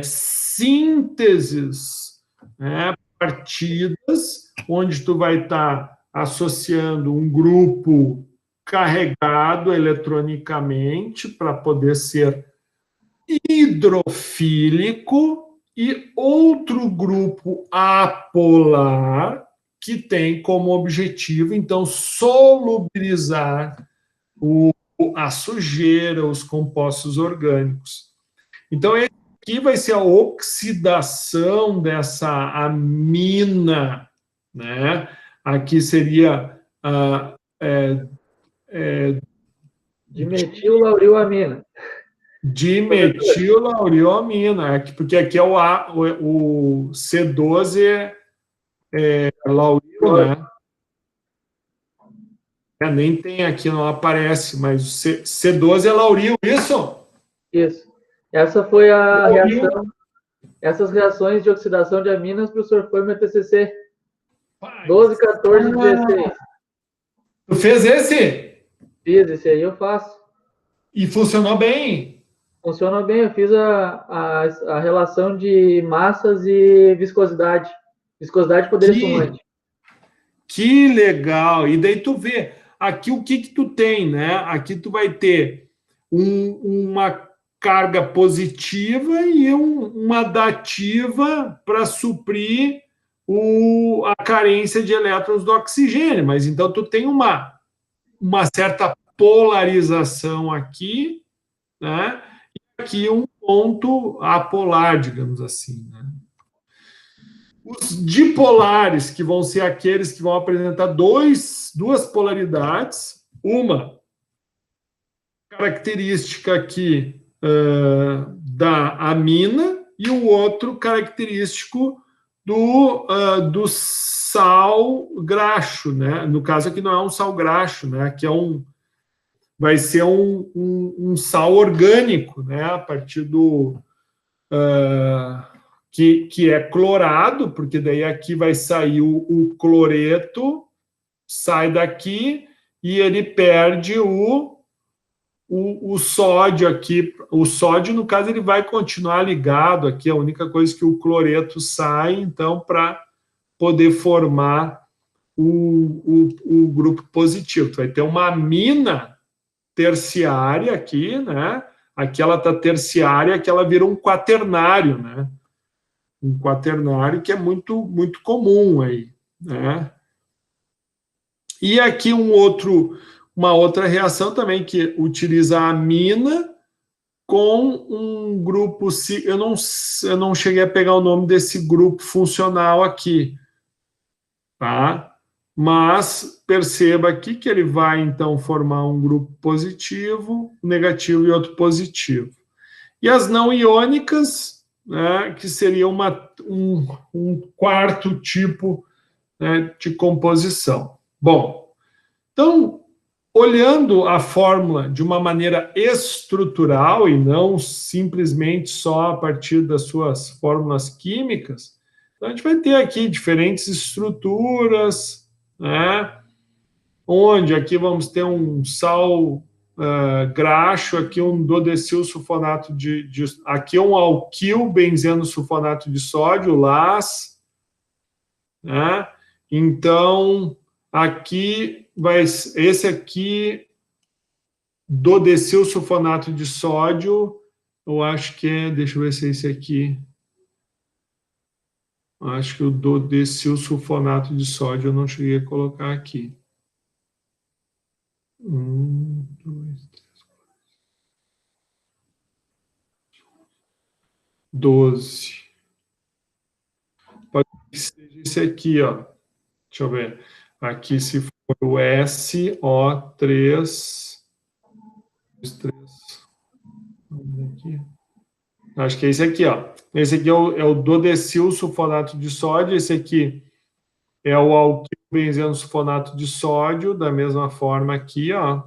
sínteses, né, partidas, onde tu vai estar associando um grupo carregado eletronicamente para poder ser hidrofílico e outro grupo apolar que tem como objetivo, então, solubilizar a sujeira, os compostos orgânicos. Então, aqui vai ser a oxidação dessa amina, né? Aqui seria dimetilaurilamina. Dimetilaurilamina, porque aqui é o C12 lauril, né? Nem tem aqui, não aparece, mas o C12 é lauril, isso? Isso. Essa foi a reação. Essas reações de oxidação de aminas, professor, foi meu TCC. 12, 14 e 16. Tu fez esse? Fiz, esse aí eu faço. E funcionou bem? Funcionou bem, eu fiz a relação de massas e viscosidade. Viscosidade e poder espumante. Que legal! E daí tu vê, aqui o que tu tem, né? Aqui tu vai ter uma carga positiva e uma dativa para suprir a carência de elétrons do oxigênio. Mas então tu tem uma certa polarização aqui, né? E aqui um ponto apolar, digamos assim, né? Os dipolares, que vão ser aqueles que vão apresentar duas polaridades, uma característica aqui da amina e o outro característico do sal graxo, né? No caso aqui não é um sal graxo, né? Aqui vai ser um sal orgânico, né? A partir do que é clorado, porque daí aqui vai sair o cloreto, sai daqui e ele perde o sódio aqui. O sódio, no caso, ele vai continuar ligado aqui, a única coisa que o cloreto sai, então, para poder formar o grupo positivo. Tu vai ter uma amina terciária aqui, né? Aqui ela está terciária, aqui ela vira um quaternário, né? Um quaternário que é muito, muito comum aí, né? E aqui uma outra reação também que utiliza a amina com um grupo, eu não cheguei a pegar o nome desse grupo funcional aqui, tá? Mas perceba aqui que ele vai, então, formar um grupo positivo, negativo e outro positivo. E as não iônicas, né, que seria um quarto tipo, né, de composição. Bom, então, olhando a fórmula de uma maneira estrutural e não simplesmente só a partir das suas fórmulas químicas, então a gente vai ter aqui diferentes estruturas, né? Onde aqui vamos ter um sal graxo, aqui um dodecilsulfonato aqui um alquil benzeno sulfonato de sódio, LAS, né? Então, aqui esse aqui, dodecilsulfonato de sódio, eu acho que deixa eu ver se é esse aqui. Acho que o dodecilsulfonato de sódio eu não cheguei a colocar aqui. 1, 2, 3, 4, 12. Pode ser esse aqui, ó. Deixa eu ver. Aqui, se for o SO3. 3. Vamos ver aqui. Acho que é esse aqui, ó. Esse aqui é o dodecilsulfonato de sódio. Esse aqui é o alquil benzeno sulfonato de sódio, da mesma forma aqui, ó.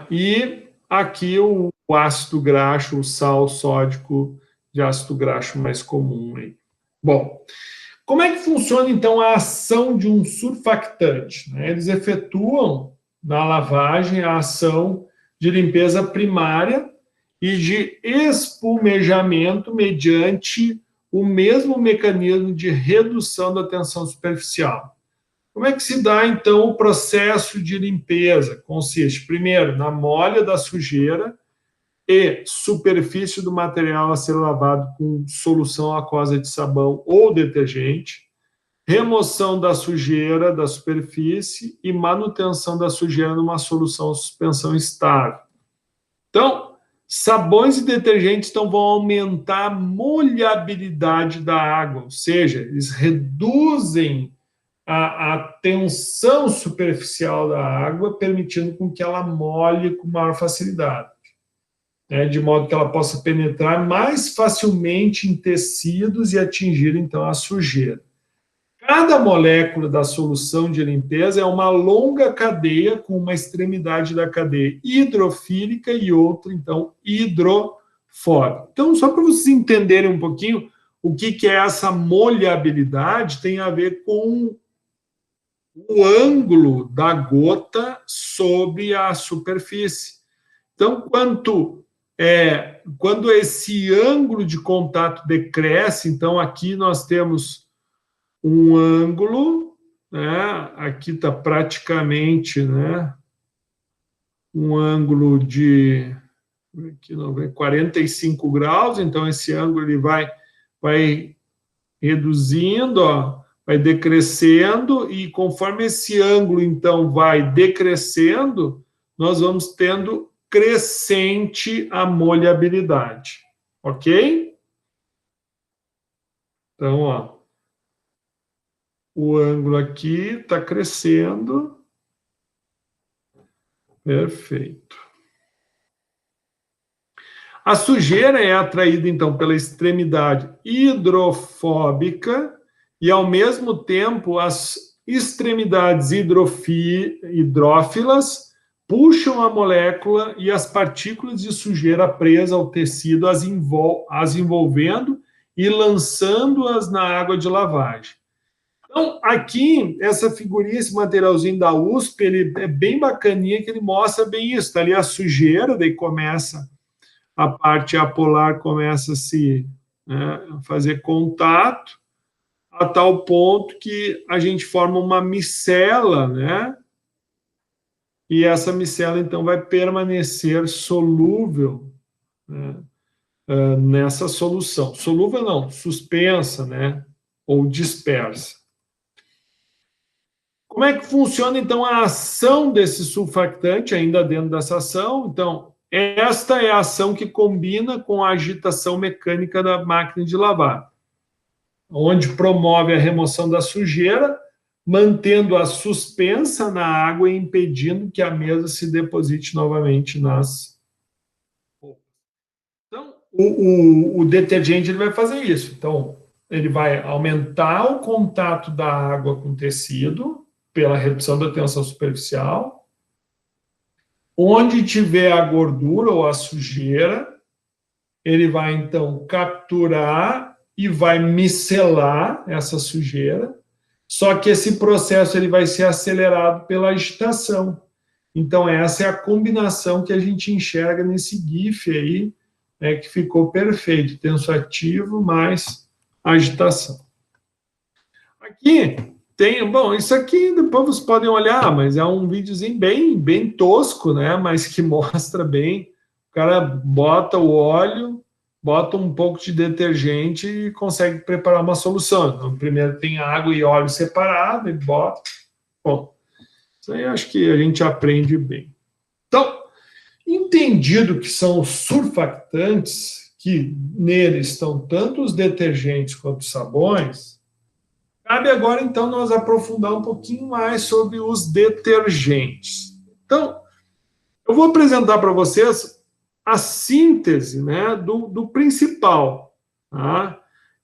E aqui o ácido graxo, o sal sódico de ácido graxo mais comum aí. Bom, como é que funciona, então, a ação de um surfactante? Eles efetuam, na lavagem, a ação de limpeza primária e de espumejamento mediante o mesmo mecanismo de redução da tensão superficial. Como é que se dá, então, o processo de limpeza? Consiste, primeiro, na molha da sujeira e superfície do material a ser lavado com solução aquosa de sabão ou detergente, remoção da sujeira da superfície e manutenção da sujeira numa solução suspensão estável. Então, sabões e detergentes então, vão aumentar a molhabilidade da água, ou seja, eles reduzem a tensão superficial da água, permitindo com que ela molhe com maior facilidade, né, de modo que ela possa penetrar mais facilmente em tecidos e atingir, então, a sujeira. Cada molécula da solução de limpeza é uma longa cadeia, com uma extremidade da cadeia hidrofílica e outra, então, hidrofóbica. Então, só para vocês entenderem um pouquinho o que é essa molhabilidade, tem a ver com o ângulo da gota sobre a superfície. Então, quando esse ângulo de contato decresce, então aqui nós temos um ângulo, né? Aqui está praticamente, né, um ângulo de 45 graus, então esse ângulo ele vai reduzindo, ó, vai decrescendo, e conforme esse ângulo, então, vai decrescendo, nós vamos tendo crescente a molhabilidade, ok? Então, ó, o ângulo aqui está crescendo. Perfeito. A sujeira é atraída, então, pela extremidade hidrofóbica e, ao mesmo tempo, as extremidades hidrófilas puxam a molécula e as partículas de sujeira presas ao tecido as envolvendo e lançando-as na água de lavagem. Então, aqui, essa figurinha, esse materialzinho da USP, ele é bem bacaninha, que ele mostra bem isso. Está ali a sujeira, daí começa a parte apolar, começa a se fazer contato, a tal ponto que a gente forma uma micela, né? E essa micela, então, vai permanecer solúvel, né, nessa solução. Solúvel não, suspensa, né? Ou dispersa. Como é que funciona, então, a ação desse surfactante, ainda dentro dessa ação? Então, esta é a ação que combina com a agitação mecânica da máquina de lavar, onde promove a remoção da sujeira, mantendo-a suspensa na água e impedindo que a mesma se deposite novamente nas roupas. Então, o detergente ele vai fazer isso. Então, ele vai aumentar o contato da água com o tecido, pela redução da tensão superficial. Onde tiver a gordura ou a sujeira, ele vai, então, capturar e vai micelar essa sujeira, só que esse processo ele vai ser acelerado pela agitação. Então, essa é a combinação que a gente enxerga nesse GIF aí, né, que ficou perfeito, tensoativo mais agitação. Aqui tem, bom, isso aqui depois vocês podem olhar, mas é um videozinho bem tosco, né, mas que mostra bem, o cara bota o óleo, bota um pouco de detergente e consegue preparar uma solução. Então, primeiro tem água e óleo separado, e bota. Bom, isso aí acho que a gente aprende bem. Então, entendido que são os surfactantes, que neles estão tanto os detergentes quanto os sabões, cabe agora, então, nós aprofundar um pouquinho mais sobre os detergentes. Então, eu vou apresentar para vocês a síntese, né, do principal, tá?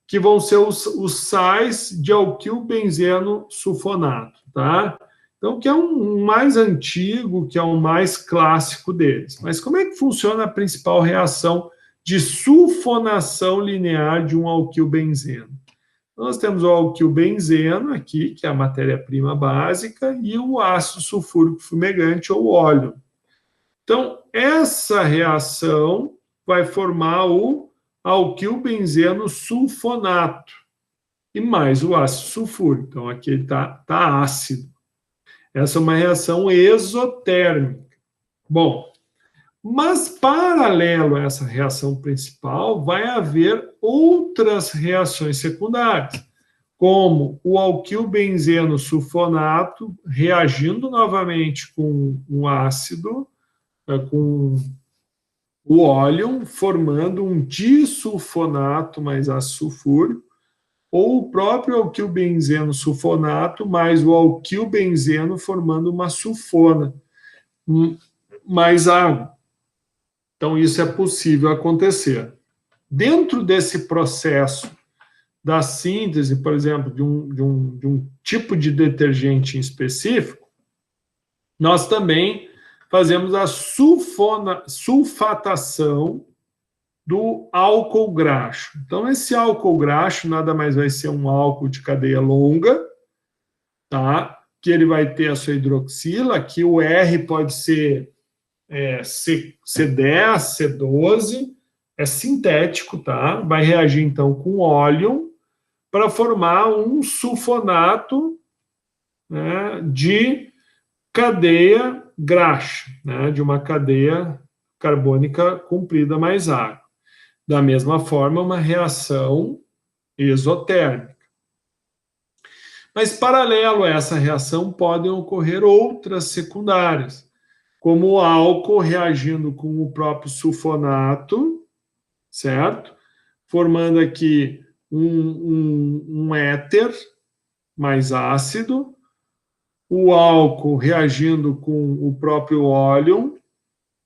Que vão ser os sais de alquilbenzeno sulfonato, tá? Então, que é um mais antigo, que é o mais clássico deles. Mas como é que funciona a principal reação de sulfonação linear de um alquilbenzeno? Nós temos o alquilbenzeno aqui, que é a matéria-prima básica, e o ácido sulfúrico fumegante, ou óleo. Então, essa reação vai formar o alquilbenzeno sulfonato e mais o ácido sulfúrico. Então, aqui ele está ácido. Essa é uma reação exotérmica. Bom, mas paralelo a essa reação principal, vai haver outras reações secundárias, como o alquilbenzeno sulfonato reagindo novamente com um ácido, com o óleo, formando um disulfonato mais ácido sulfúrico, ou o próprio alquilbenzeno sulfonato mais o alquilbenzeno formando uma sulfona, mais água. Então, isso é possível acontecer. Dentro desse processo da síntese, por exemplo, de um tipo de detergente em específico, nós também fazemos a sulfatação do álcool graxo. Então, esse álcool graxo nada mais vai ser um álcool de cadeia longa, tá? Que ele vai ter a sua hidroxila, aqui o R pode ser C10, C12, é sintético, tá? Vai reagir, então, com óleo para formar um sulfonato, né, de cadeia graxa, né, de uma cadeia carbônica comprida mais água. Da mesma forma, uma reação exotérmica. Mas, paralelo a essa reação, podem ocorrer outras secundárias, como o álcool reagindo com o próprio sulfonato, certo? Formando aqui um éter, mais ácido, o álcool reagindo com o próprio óleo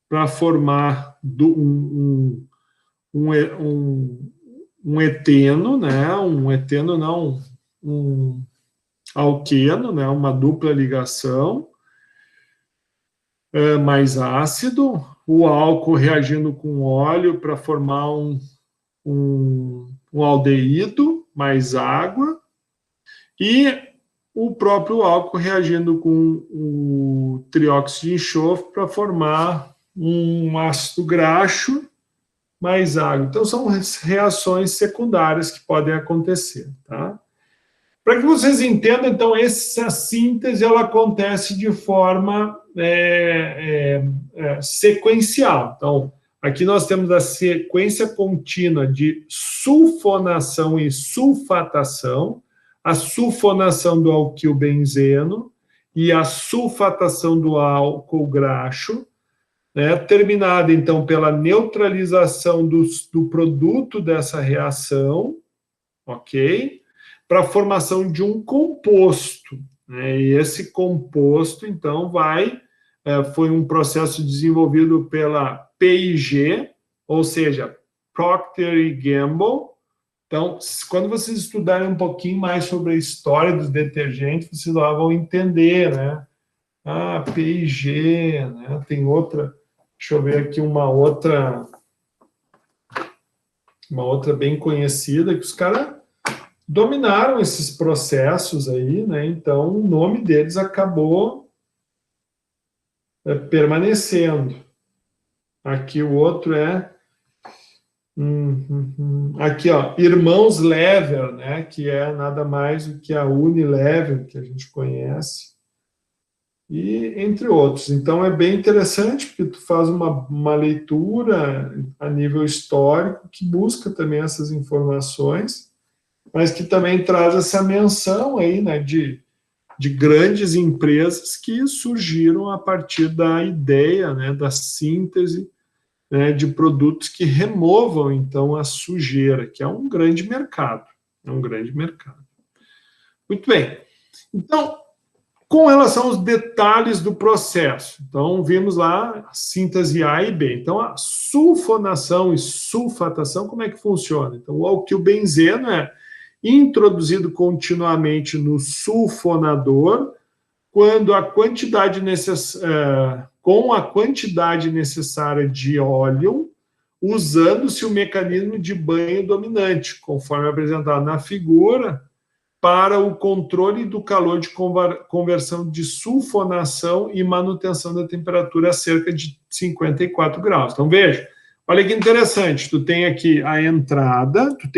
para formar um eteno, né? Um eteno não, um alqueno, né? Uma dupla ligação, mais ácido, o álcool reagindo com óleo para formar um aldeído, mais água, e o próprio álcool reagindo com o trióxido de enxofre para formar um ácido graxo mais água. Então, são reações secundárias que podem acontecer, tá? Para que vocês entendam, então, essa síntese ela acontece de forma sequencial. Então, aqui nós temos a sequência contínua de sulfonação e sulfatação, a sulfonação do alquilbenzeno e a sulfatação do álcool graxo, né, terminada, então, pela neutralização do produto dessa reação, ok? Para a formação de um composto, né? E esse composto, então, foi um processo desenvolvido pela P&G, ou seja, Procter & Gamble. Então, quando vocês estudarem um pouquinho mais sobre a história dos detergentes, vocês lá vão entender, né? Ah, P&G, né? Tem outra, deixa eu ver aqui uma outra bem conhecida, que os caras dominaram esses processos aí, né? Então, o nome deles acabou permanecendo. Aqui o outro aqui, ó, Irmãos Lever, né? Que é nada mais do que a Unilever, que a gente conhece, e entre outros. Então, é bem interessante, porque tu faz uma leitura a nível histórico, que busca também essas informações, mas que também traz essa menção aí, né, de grandes empresas que surgiram a partir da ideia, né, da síntese, né, de produtos que removam, então, a sujeira, que é um grande mercado. É um grande mercado. Muito bem. Então, com relação aos detalhes do processo, então, vimos lá a síntese A e B. Então, a sulfonação e sulfatação, como é que funciona? Então, o alquilbenzeno é introduzido continuamente no sulfonador, quando com a quantidade necessária de óleo, usando-se o mecanismo de banho dominante, conforme apresentado na figura, para o controle do calor de conversão de sulfonação e manutenção da temperatura a cerca de 54 graus. Então, veja, olha que interessante, tu tem aqui a entrada, tu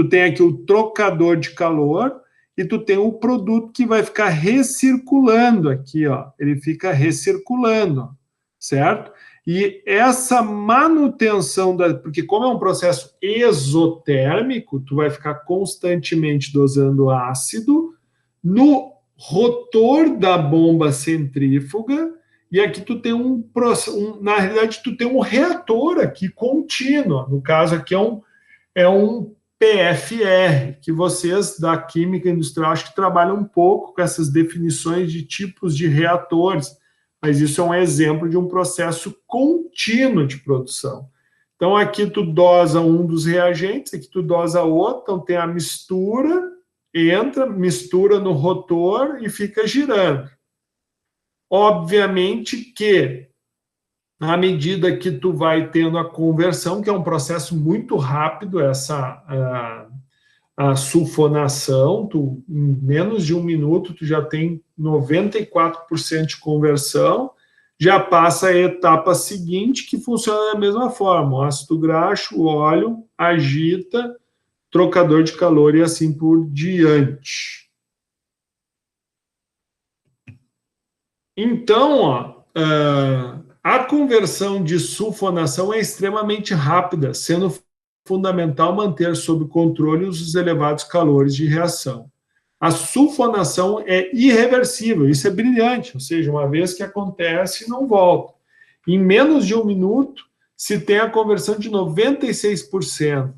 tem aqui o trocador de calor e tu tem o produto que vai ficar recirculando aqui, ó. Ele fica recirculando, certo? E essa manutenção, porque como é um processo exotérmico, tu vai ficar constantemente dosando ácido no rotor da bomba centrífuga, e aqui tu tem na realidade, tu tem um reator aqui contínuo. No caso aqui é um PFR, que vocês da química industrial acho que trabalham um pouco com essas definições de tipos de reatores, mas isso é um exemplo de um processo contínuo de produção. Então, aqui tu dosa um dos reagentes, aqui tu dosa outro, então tem a mistura, mistura no rotor e fica girando. Obviamente que, à medida que tu vai tendo a conversão, que é um processo muito rápido, a sulfonação, em menos de um minuto, tu já tem 94% de conversão, já passa a etapa seguinte, que funciona da mesma forma, o ácido graxo, o óleo, agita, trocador de calor e assim por diante. Então, ó, a conversão de sulfonação é extremamente rápida, sendo fundamental manter sob controle os elevados calores de reação. A sulfonação é irreversível, isso é brilhante, ou seja, uma vez que acontece, não volta. Em menos de um minuto, se tem a conversão de 96%,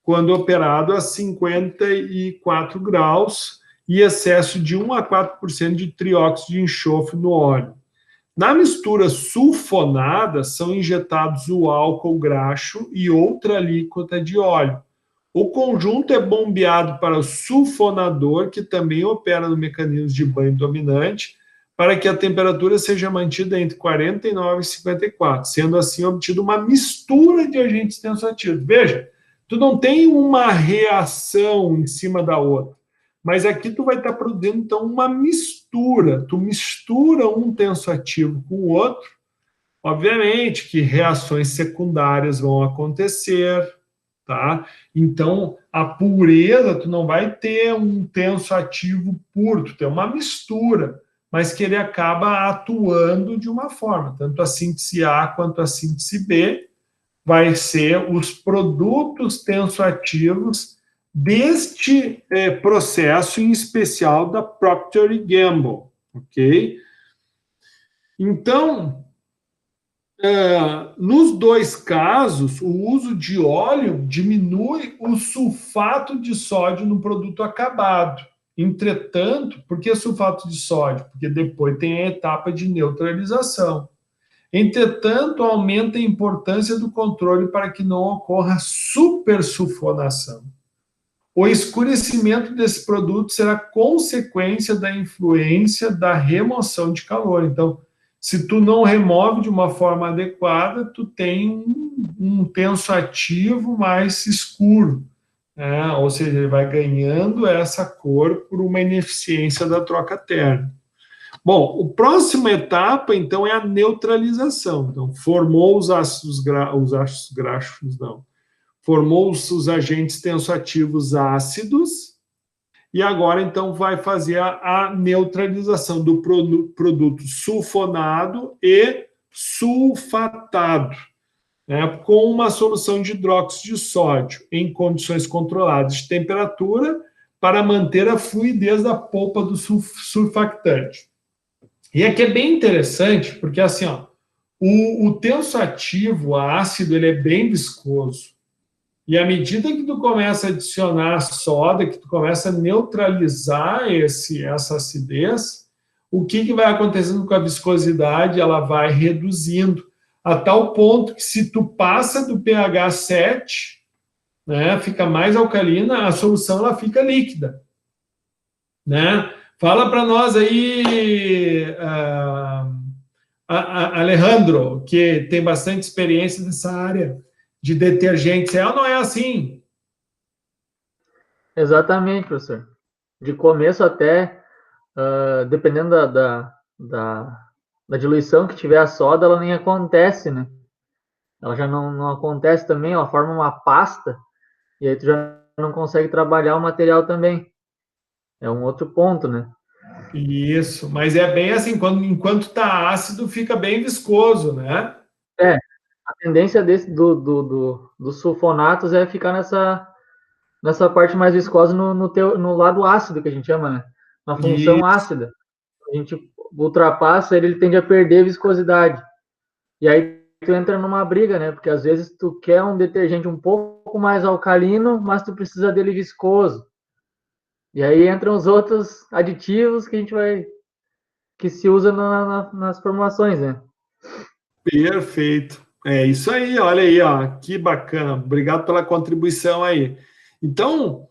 quando operado a 54 graus, e excesso de 1 a 4% de trióxido de enxofre no óleo. Na mistura sulfonada, são injetados o álcool graxo e outra alíquota de óleo. O conjunto é bombeado para o sulfonador, que também opera no mecanismo de banho dominante, para que a temperatura seja mantida entre 49 e 54, sendo assim obtida uma mistura de agentes tensoativos. Veja, tu não tem uma reação em cima da outra, mas aqui tu vai estar produzindo, então, uma mistura. Tu mistura um tensoativo com o outro, obviamente que reações secundárias vão acontecer, tá? Então, a pureza, tu não vai ter um tensoativo puro, tu tem uma mistura, mas que ele acaba atuando de uma forma, tanto a síntese A quanto a síntese B vai ser os produtos tensoativos deste processo, em especial da Procter & Gamble, ok? Então, nos dois casos, o uso de óleo diminui o sulfato de sódio no produto acabado. Entretanto, por que sulfato de sódio? Porque depois tem a etapa de neutralização. Entretanto, aumenta a importância do controle para que não ocorra supersulfonação. O escurecimento desse produto será consequência da influência da remoção de calor. Então, se tu não remove de uma forma adequada, tu tem um tensoativo mais escuro, né? Ou seja, ele vai ganhando essa cor por uma ineficiência da troca térmica. Bom, a próxima etapa, então, é a neutralização. Então, formou os ácidos graxos, formou os agentes tensoativos ácidos, e agora, então, vai fazer a neutralização do produto sulfonado e sulfatado, né, com uma solução de hidróxido de sódio em condições controladas de temperatura para manter a fluidez da polpa do surfactante. E aqui é bem interessante, porque assim, ó, o tensoativo ácido, ele é bem viscoso. E à medida que tu começa a adicionar soda, que tu começa a neutralizar essa acidez, o que vai acontecendo com a viscosidade? Ela vai reduzindo, a tal ponto que se tu passa do pH 7, né, fica mais alcalina, a solução ela fica líquida, né? Fala para nós aí, Alejandro, que tem bastante experiência nessa área de detergentes. É ou não é assim? Exatamente, professor. De começo até, dependendo da diluição que tiver a soda, ela nem acontece, né? Ela já não acontece também, ela forma uma pasta, e aí tu já não consegue trabalhar o material também. É um outro ponto, né? Isso, mas é bem assim, enquanto está ácido, fica bem viscoso, né? A tendência dos sulfonatos é ficar nessa parte mais viscosa no lado ácido, que a gente chama, né? Na função Isso. ácida. A gente ultrapassa ele tende a perder viscosidade. E aí tu entra numa briga, né? Porque às vezes tu quer um detergente um pouco mais alcalino, mas tu precisa dele viscoso. E aí entram os outros aditivos que se usa nas formulações, né? Perfeito. É isso aí, olha aí, ó, que bacana. Obrigado pela contribuição aí. Então,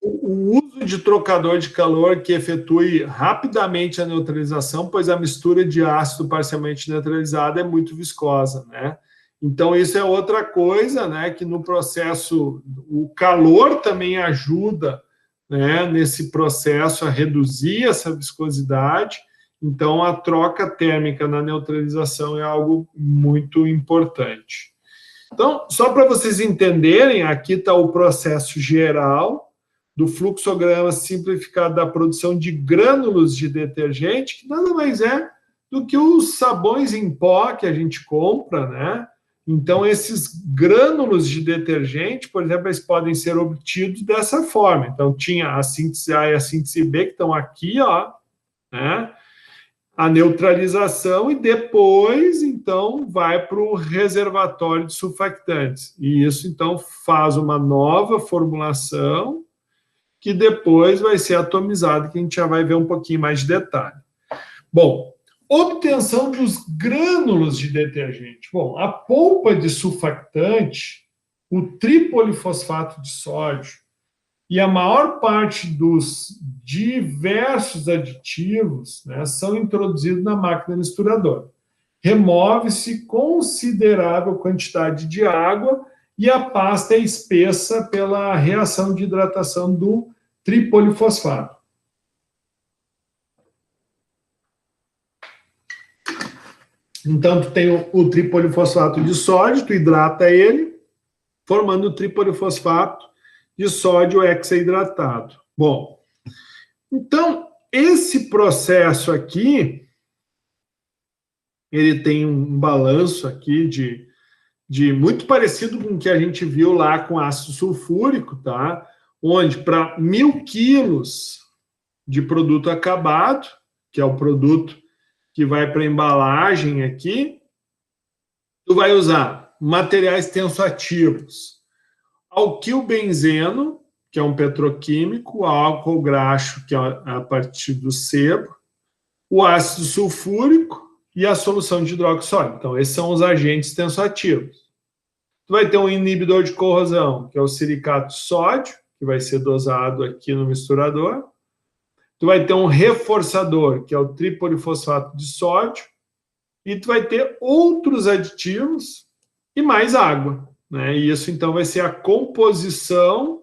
o uso de trocador de calor que efetue rapidamente a neutralização, pois a mistura de ácido parcialmente neutralizado é muito viscosa, né? Então, isso é outra coisa, né, que no processo, o calor também ajuda, né, nesse processo a reduzir essa viscosidade. Então, a troca térmica na neutralização é algo muito importante. Então, só para vocês entenderem, aqui está o processo geral do fluxograma simplificado da produção de grânulos de detergente, que nada mais é do que os sabões em pó que a gente compra, né? Então, esses grânulos de detergente, por exemplo, eles podem ser obtidos dessa forma. Então, tinha a síntese A e a síntese B, que estão aqui, ó, né? A neutralização, e depois, então, vai para o reservatório de surfactantes. E isso, então, faz uma nova formulação, que depois vai ser atomizado, que a gente já vai ver um pouquinho mais de detalhe. Bom, obtenção dos grânulos de detergente. Bom, a polpa de surfactante, o tripolifosfato de sódio e a maior parte dos diversos aditivos, né, são introduzidos na máquina misturadora. Remove-se considerável quantidade de água e a pasta é espessa pela reação de hidratação do tripolifosfato. Então, tu tem o tripolifosfato de sódio, tu hidrata ele, formando o tripolifosfato de sódio hexaidratado. Bom, então, esse processo aqui, ele tem um balanço aqui de muito parecido com o que a gente viu lá com ácido sulfúrico, tá? Onde para 1.000 quilos de produto acabado, que é o produto que vai para a embalagem aqui, tu vai usar materiais tensoativos, alquilbenzeno, que é um petroquímico, álcool graxo, que é a partir do sebo, o ácido sulfúrico e a solução de hidróxido sólido. Então, esses são os agentes tensoativos. Tu vai ter um inibidor de corrosão, que é o silicato de sódio, que vai ser dosado aqui no misturador. Tu vai ter um reforçador, que é o tripolifosfato de sódio. E tu vai ter outros aditivos e mais água, né? E isso, então, vai ser a composição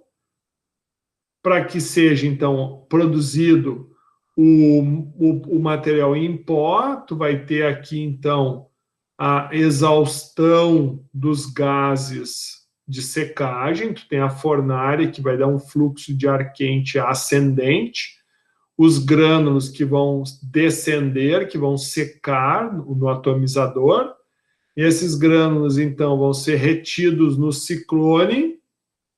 para que seja, então, produzido o material em pó. Tu vai ter aqui, então, a exaustão dos gases de secagem. Tu tem a fornalha, que vai dar um fluxo de ar quente ascendente, os grânulos que vão descender, que vão secar no atomizador. E esses grânulos, então, vão ser retidos no ciclone,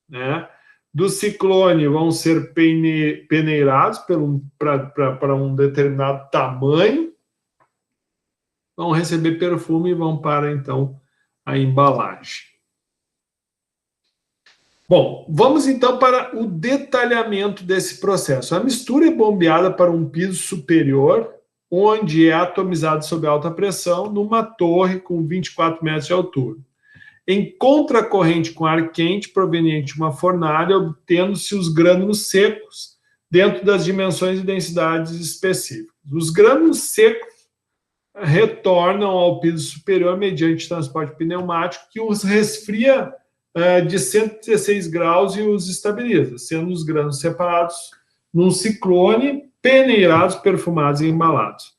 né? Do ciclone vão ser peneirados para um determinado tamanho, vão receber perfume e vão para, então, a embalagem. Bom, vamos, então, para o detalhamento desse processo. A mistura é bombeada para um piso superior, onde é atomizado sob alta pressão, numa torre com 24 metros de altura, em contracorrente com ar quente proveniente de uma fornalha, obtendo-se os grânulos secos dentro das dimensões e densidades específicas. Os grânulos secos retornam ao piso superior mediante transporte pneumático, que os resfria de 116 graus e os estabiliza, sendo os grãos separados num ciclone, peneirados, perfumados e embalados.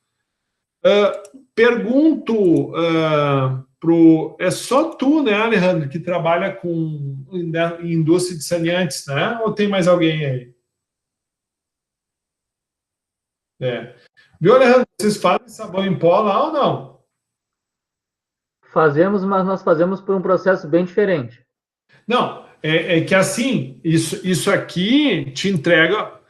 Pergunto é só tu, né, Alejandro, que trabalha em indústria de saneantes, né? Ou tem mais alguém aí? Viu, Alejandro? Vocês fazem sabão em pó lá ou não? Fazemos, mas nós fazemos por um processo bem diferente. Não, é que assim, isso aqui te entrega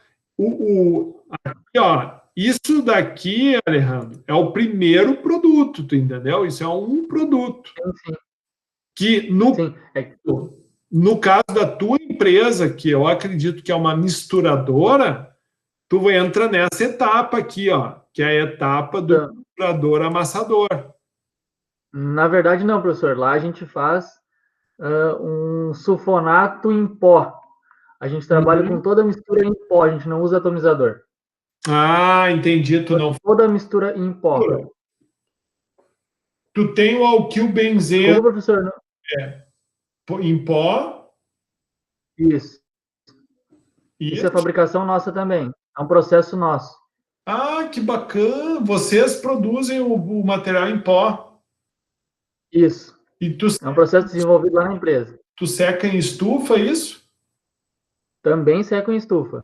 aqui, ó, isso daqui, Alejandro, é o primeiro produto, tu entendeu? Isso é um produto. Sim. Que no caso da tua empresa, que eu acredito que é uma misturadora, tu entra nessa etapa aqui, ó, que é a etapa do misturador amassador. Na verdade, não, professor. Lá a gente faz um sulfonato em pó. A gente trabalha com toda a mistura em pó, a gente não usa atomizador. Ah, entendi. Toda a mistura em pó. Tu tem o alquilbenzeno. Como, professor? Em pó. Isso. Isso é fabricação nossa também. É um processo nosso. Ah, que bacana. Vocês produzem o material em pó. Isso. E é um processo desenvolvido lá na empresa. Tu seca em estufa, isso? Também seca em estufa.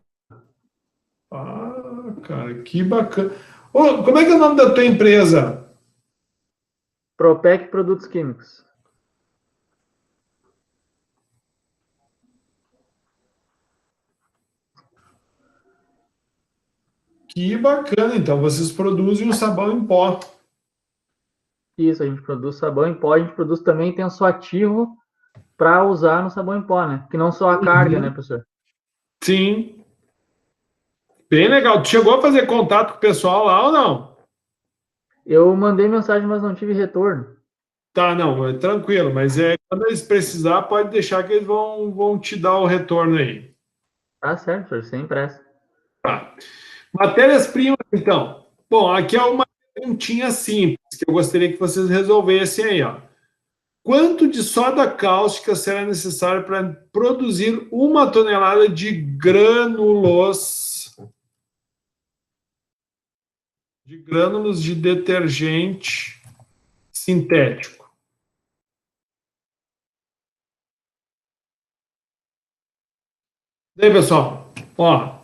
Ah, cara, que bacana. Como é que é o nome da tua empresa? Propec Produtos Químicos. Que bacana. Então, vocês produzem o sabão em pó. Isso, a gente produz sabão em pó, a gente produz também tensoativo para usar no sabão em pó, né? Que não só a carga, né, professor? Sim, Bem legal. Tu chegou a fazer contato com o pessoal lá ou não? Eu mandei mensagem, mas não tive retorno. Tá, não, é tranquilo, mas quando eles precisar, pode deixar que eles vão te dar o retorno aí. Tá certo, senhor, sem pressa. Tá. Matérias-primas, então. Bom, aqui é uma perguntinha simples, que eu gostaria que vocês resolvessem aí, ó. Quanto de soda cáustica será necessário para produzir 1 tonelada de grânulos de detergente sintético? E aí, pessoal? Ó,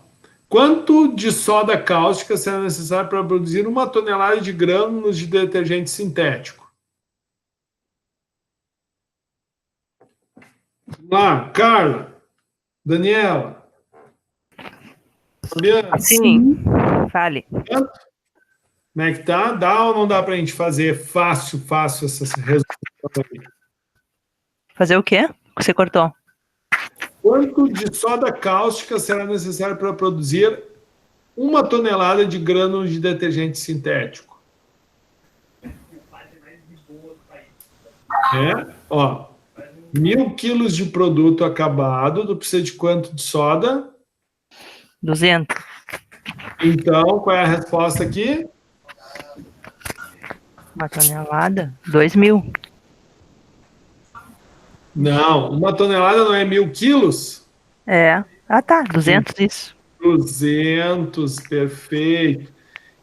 quanto de soda cáustica será necessário para produzir 1 tonelada de grânulos de detergente sintético? Vamos lá, Carla, Daniela, Fabiana. Sim, fale. Como é que tá? Dá ou não dá para a gente fazer fácil essa resolução aí? Fazer o quê? Você cortou. Quanto de soda cáustica será necessário para produzir 1 tonelada de grânulos de detergente sintético? Ó, 1.000 quilos de produto acabado, tu precisa de quanto de soda? 200. Então, qual é a resposta aqui? 1 tonelada? 2.000. Não, 1 tonelada não é 1.000 quilos? É. Ah, tá. 200, isso. 200, perfeito.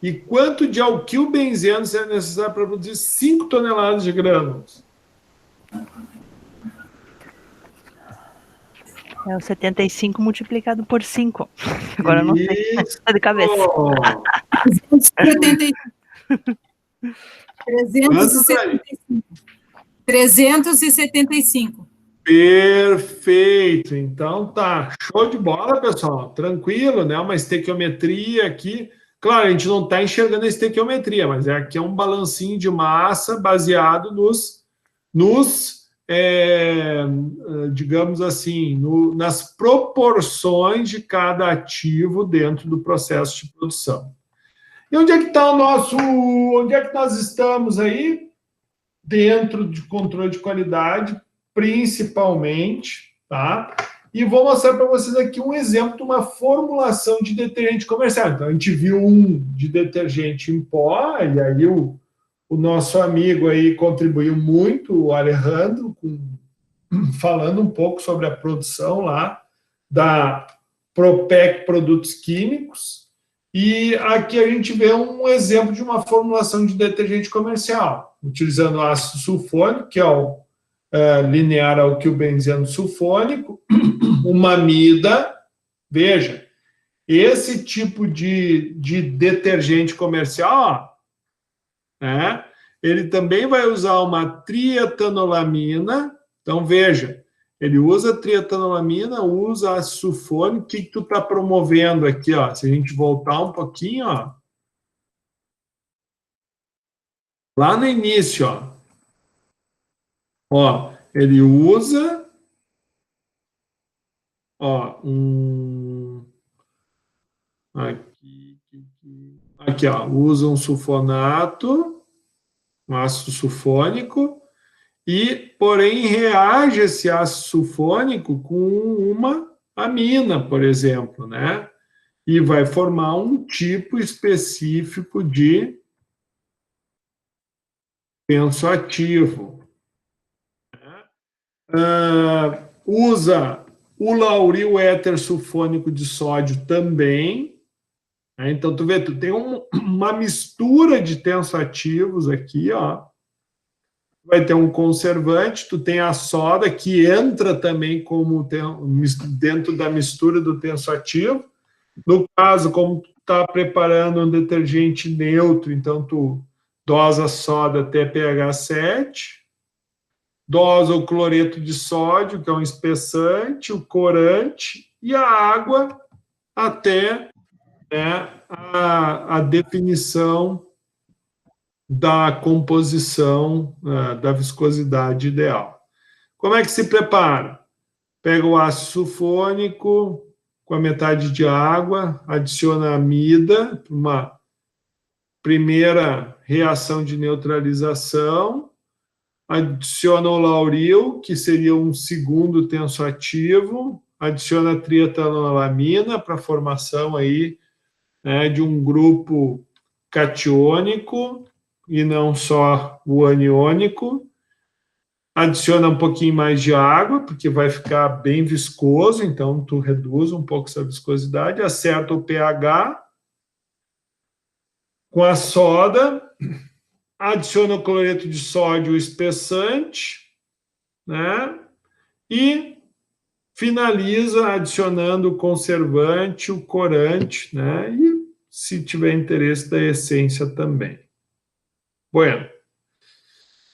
E quanto de alquilbenzeno será necessário para produzir 5 toneladas de grânulos? É o 75 multiplicado por 5. Agora eu não sei. Tá de cabeça. 375. Perfeito. Então tá, show de bola, pessoal. Tranquilo, né? Uma estequiometria aqui. Claro, a gente não está enxergando a estequiometria, mas aqui é um balancinho de massa baseado digamos assim, nas proporções de cada ativo dentro do processo de produção. E onde é que está onde é que nós estamos aí? Dentro de controle de qualidade, principalmente, tá? E vou mostrar para vocês aqui um exemplo de uma formulação de detergente comercial. Então, a gente viu um de detergente em pó, e aí o nosso amigo aí contribuiu muito, o Alejandro, falando um pouco sobre a produção lá da Propec Produtos Químicos. E aqui a gente vê um exemplo de uma formulação de detergente comercial, utilizando ácido sulfônico, que é o linear alquilbenzeno sulfônico, uma amida. Veja, esse tipo de detergente comercial, ele também vai usar uma trietanolamina. Então, veja, ele usa trietanolamina, usa ácido sulfônico. O que tu está promovendo aqui? Ó? Se a gente voltar um pouquinho, lá no início, ele usa aqui, usa um sulfonato, um ácido sulfônico, e, porém, reage esse ácido sulfônico com uma amina, por exemplo, né? E vai formar um tipo específico de tensoativo. Usa o lauril éter sulfônico de sódio também. Então, tu vê, tu tem uma mistura de tensoativos aqui, vai ter um conservante, tu tem a soda, que entra também como dentro da mistura do tensoativo. No caso, como tu está preparando um detergente neutro, então tu dosa a soda até pH 7, dosa o cloreto de sódio, que é um espessante, o corante, e a água até a definição da composição da viscosidade ideal. Como é que se prepara? Pega o ácido sulfônico, com a metade de água, adiciona amida, uma primeira reação de neutralização, adiciona o lauril, que seria um segundo tensoativo, adiciona trietanolamina para a formação aí, né, de um grupo catiônico e não só o aniônico. Adiciona um pouquinho mais de água, porque vai ficar bem viscoso, então tu reduz um pouco essa viscosidade, acerta o pH com a soda, adiciona o cloreto de sódio espessante, né? E finaliza adicionando o conservante, o corante, né? E, se tiver interesse, da essência também. Bueno.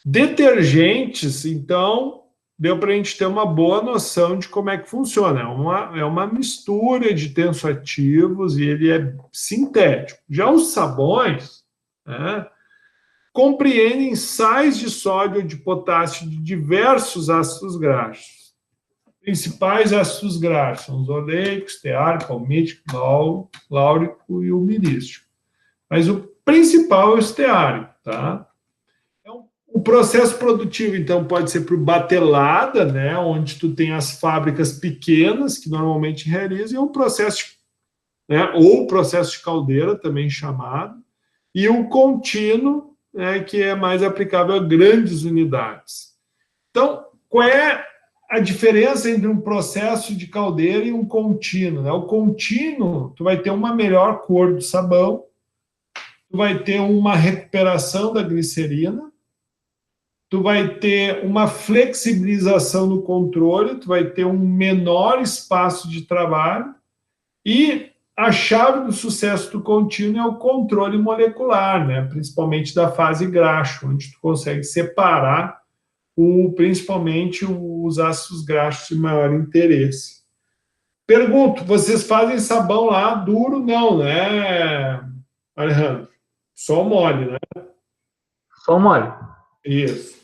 Detergentes, então, deu para a gente ter uma boa noção de como é que funciona. É uma mistura de tensoativos e ele é sintético. Já os sabões, né, compreendem sais de sódio ou de potássio de diversos ácidos graxos. Os principais ácidos graxos são os oleico, esteárico, palmítico, láurico e o mirístico. Mas o principal é o esteárico, tá? O processo produtivo, então, pode ser por batelada, né, onde tu tem as fábricas pequenas, que normalmente realizam, e um processo, né, ou processo de caldeira, também chamado, e o contínuo, né, que é mais aplicável a grandes unidades. Então, qual é a diferença entre um processo de caldeira e um contínuo? Né? O contínuo, tu vai ter uma melhor cor do sabão, tu vai ter uma recuperação da glicerina, tu vai ter uma flexibilização no controle, tu vai ter um menor espaço de trabalho e a chave do sucesso do contínuo é o controle molecular, né? Principalmente da fase graxo, onde tu consegue separar principalmente os ácidos graxos de maior interesse. Pergunto, vocês fazem sabão lá duro? Não, né, Alejandro? Só mole, né? Só mole. Isso.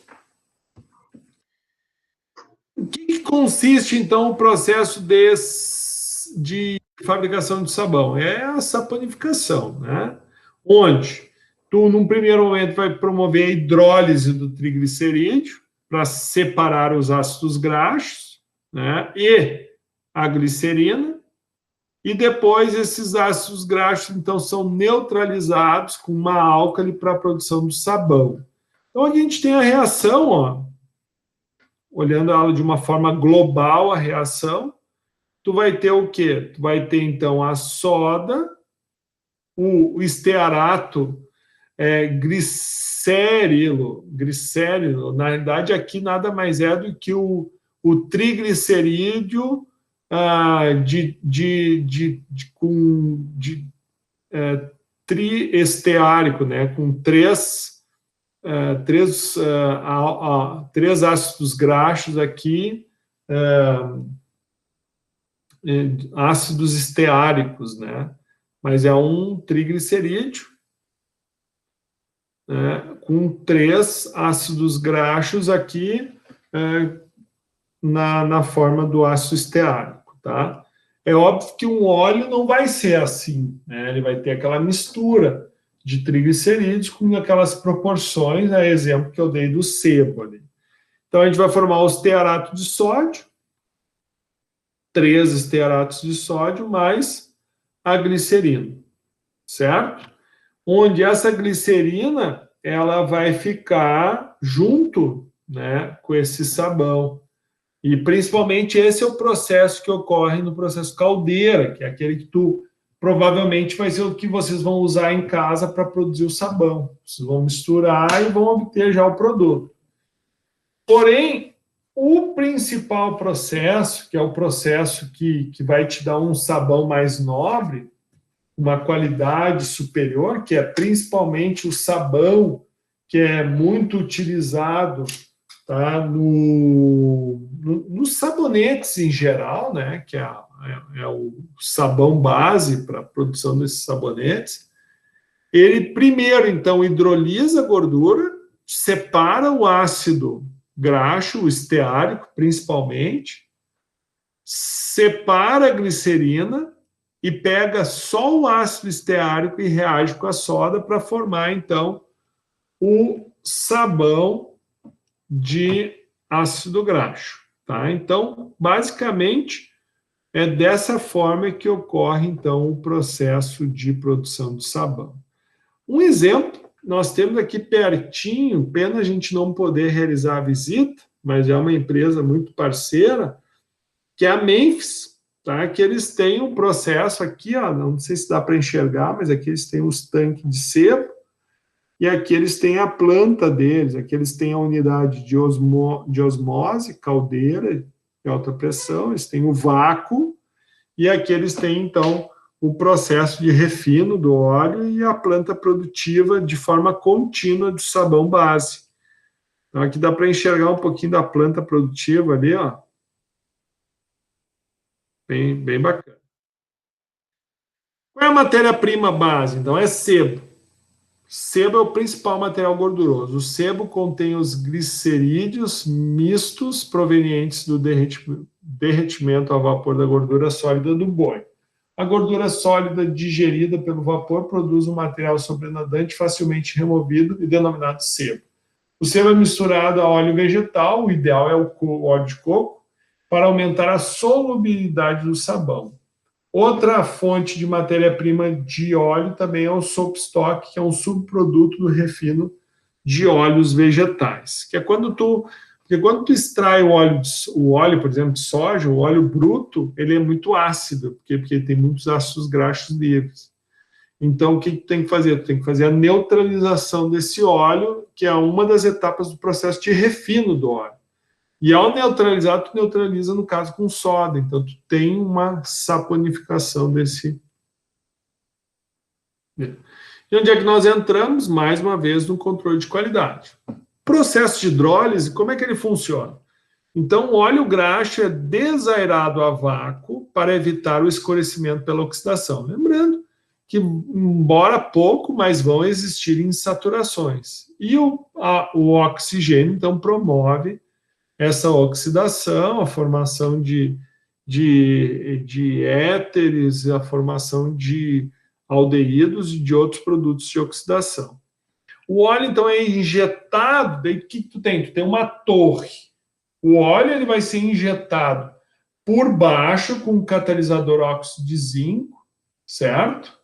O que consiste, então, o processo de fabricação de sabão? É a saponificação, né? Onde tu, num primeiro momento, vai promover a hidrólise do triglicerídeo para separar os ácidos graxos, né? E a glicerina, e depois esses ácidos graxos, então, são neutralizados com uma álcali para a produção do sabão. Então, aqui a gente tem a reação, ó, olhando ela de uma forma global, a reação, tu vai ter o quê? Tu vai ter, então, a soda, o estearato glicérilo, na realidade, aqui nada mais é do que o triglicerídeo triesteárico, né, com três ácidos graxos aqui, ácidos esteáricos, né? Mas é um triglicerídeo, né, com 3 ácidos graxos aqui na forma do ácido esteárico, tá? É óbvio que um óleo não vai ser assim, né? Ele vai ter aquela mistura de triglicerídeos com aquelas proporções, né, exemplo que eu dei do sebo ali. Então, a gente vai formar o estearato de sódio, 3 estearatos de sódio, mais a glicerina, certo? Onde essa glicerina, ela vai ficar junto, né, com esse sabão. E, principalmente, esse é o processo que ocorre no processo caldeira, que é aquele que tu provavelmente vai ser o que vocês vão usar em casa para produzir o sabão. Vocês vão misturar e vão obter já o produto. Porém, o principal processo, que é o processo que vai te dar um sabão mais nobre, uma qualidade superior, que é principalmente o sabão que é muito utilizado, tá, nos sabonetes em geral, né, que é o sabão base para a produção desses sabonetes. Ele primeiro, então, hidrolisa a gordura, separa o ácido graxo, o esteárico, principalmente, separa a glicerina e pega só o ácido esteárico e reage com a soda para formar, então, o sabão de ácido graxo. Tá? Então, basicamente, é dessa forma que ocorre, então, o processo de produção do sabão. Um exemplo, nós temos aqui pertinho, pena a gente não poder realizar a visita, mas é uma empresa muito parceira, que é a Memphis, tá? Que eles têm um processo aqui, ó, não sei se dá para enxergar, mas aqui eles têm os tanques de sebo, e aqui eles têm a planta deles, aqui eles têm a unidade de osmose, caldeira de alta pressão, eles têm o vácuo, e aqui eles têm, então, o processo de refino do óleo e a planta produtiva de forma contínua do sabão base. Então, aqui dá para enxergar um pouquinho da planta produtiva ali, ó. Bem bacana. Qual é a matéria-prima base? Então, é sebo. Sebo é o principal material gorduroso. O sebo contém os glicerídeos mistos provenientes do derretimento a vapor da gordura sólida do boi. A gordura sólida digerida pelo vapor produz um material sobrenadante facilmente removido e denominado sebo. O sebo é misturado a óleo vegetal, o ideal é o óleo de coco, para aumentar a solubilidade do sabão. Outra fonte de matéria-prima de óleo também é o soapstock, que é um subproduto do refino de óleos vegetais, que é quando tu extrai o óleo, por exemplo, de soja, o óleo bruto, ele é muito ácido, porque tem muitos ácidos graxos livres. Então, o que tu tem que fazer? Tu tem que fazer a neutralização desse óleo, que é uma das etapas do processo de refino do óleo. E ao neutralizar, tu neutraliza, no caso, com soda. Então, tu tem uma saponificação desse... E onde é que nós entramos? Mais uma vez, no controle de qualidade. Processo de hidrólise, como é que ele funciona? Então, o óleo graxo é desaerado a vácuo para evitar o escurecimento pela oxidação. Lembrando que, embora pouco, mas vão existir insaturações. E o oxigênio, então, promove essa oxidação, a formação de éteres, a formação de aldeídos e de outros produtos de oxidação. O óleo, então, é injetado, daí o que tu tem? Tu tem uma torre. O óleo ele vai ser injetado por baixo com um catalisador óxido de zinco, certo?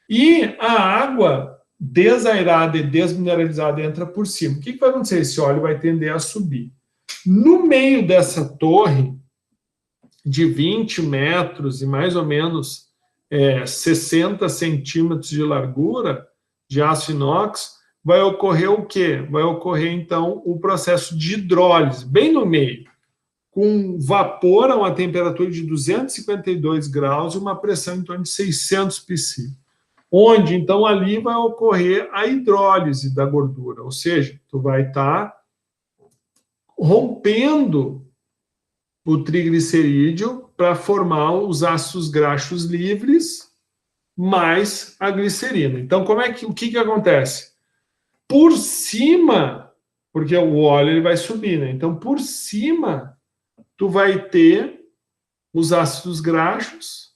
E a água desaerada e desmineralizada entra por cima. O que vai acontecer? Esse óleo vai tender a subir. No meio dessa torre, de 20 metros e mais ou menos 60 centímetros de largura, de aço inox, vai ocorrer o quê? Vai ocorrer, então, o processo de hidrólise, bem no meio, com vapor a uma temperatura de 252 graus e uma pressão em torno de 600 psi. Onde, então, ali vai ocorrer a hidrólise da gordura, ou seja, tu vai estar rompendo o triglicerídeo para formar os ácidos graxos livres mais a glicerina. Então, o que acontece? Por cima, porque o óleo ele vai subir, né? Então, por cima, tu vai ter os ácidos graxos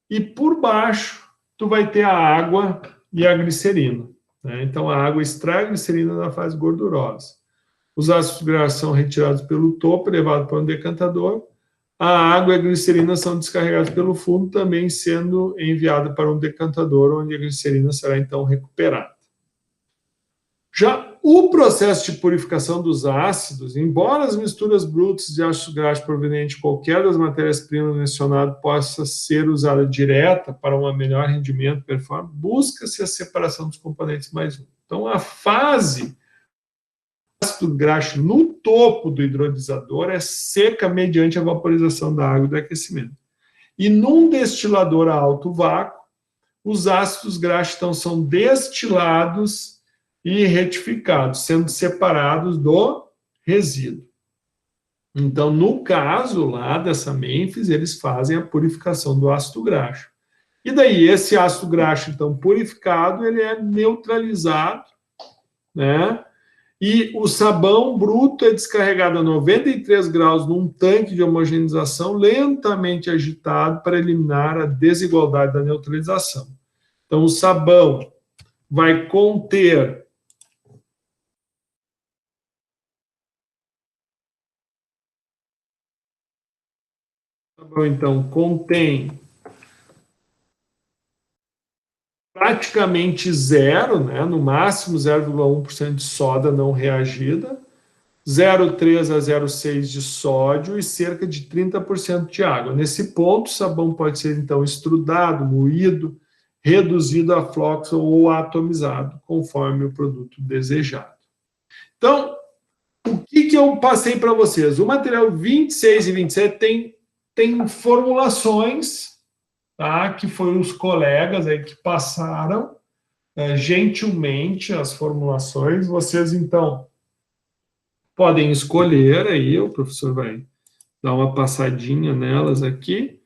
e por baixo tu vai ter a água e a glicerina, né? Então, a água extrai a glicerina da fase gordurosa. Os ácidos graxos são retirados pelo topo, levados para um decantador. A água e a glicerina são descarregados pelo fundo, também sendo enviada para um decantador, onde a glicerina será, então, recuperada. Já o processo de purificação dos ácidos, embora as misturas brutas de ácido graxo provenientes de qualquer das matérias-primas mencionadas possa ser usada direta para um melhor rendimento, performance, busca-se a separação dos componentes mais um. Então, a fase ácido graxo no topo do hidrolisador é seca mediante a vaporização da água e do aquecimento. E num destilador a alto vácuo, os ácidos graxos então, são destilados e retificados, sendo separados do resíduo. Então, no caso lá dessa Memphis, eles fazem a purificação do ácido graxo. E daí, esse ácido graxo, então, purificado, ele é neutralizado, né? E o sabão bruto é descarregado a 93 graus num tanque de homogeneização lentamente agitado para eliminar a desigualdade da neutralização. Então, o sabão vai conter então contém praticamente zero, né, no máximo 0,1% de soda não reagida, 0,3 a 0,6 de sódio e cerca de 30% de água. Nesse ponto, o sabão pode ser, então, extrudado, moído, reduzido a flocos ou atomizado, conforme o produto desejado. Então, o que eu passei para vocês? O material 26 e 27 tem formulações, tá, que foram os colegas aí que passaram gentilmente as formulações. Vocês, então, podem escolher aí, o professor vai dar uma passadinha nelas aqui,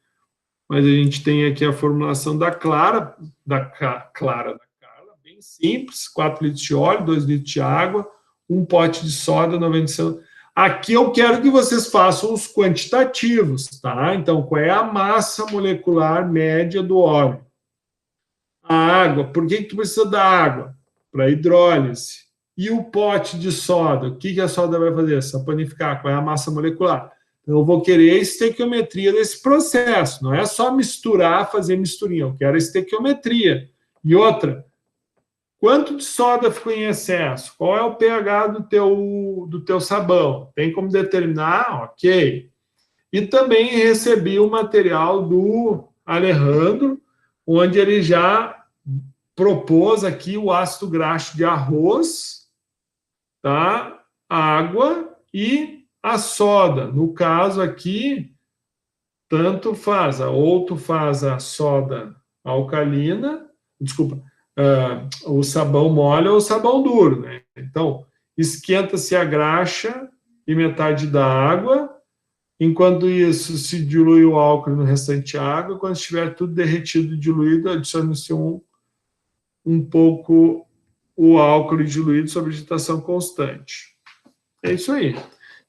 mas a gente tem aqui a formulação da Clara, Carla, bem simples, 4 litros de óleo, 2 litros de água, um pote de soda, 95. Aqui eu quero que vocês façam os quantitativos, tá? Então, qual é a massa molecular média do óleo? A água, por que tu precisa da água? Para hidrólise. E o pote de soda, o que a soda vai fazer? Saponificar, qual é a massa molecular? Então, eu vou querer a estequiometria desse processo, não é só misturar, fazer misturinha, eu quero a estequiometria. E outra, quanto de soda ficou em excesso? Qual é o pH do teu sabão? Tem como determinar? Ok. E também recebi o material do Alejandro, onde ele já propôs aqui o ácido graxo de arroz, tá? Água e a soda. No caso aqui, tanto faz, ou tu faz a soda alcalina, desculpa, o sabão mole ou o sabão duro, né? Então, esquenta-se a graxa e metade da água, enquanto isso se dilui o álcool no restante água, quando estiver tudo derretido e diluído, adicione-se um pouco o álcool diluído sob agitação constante. É isso aí.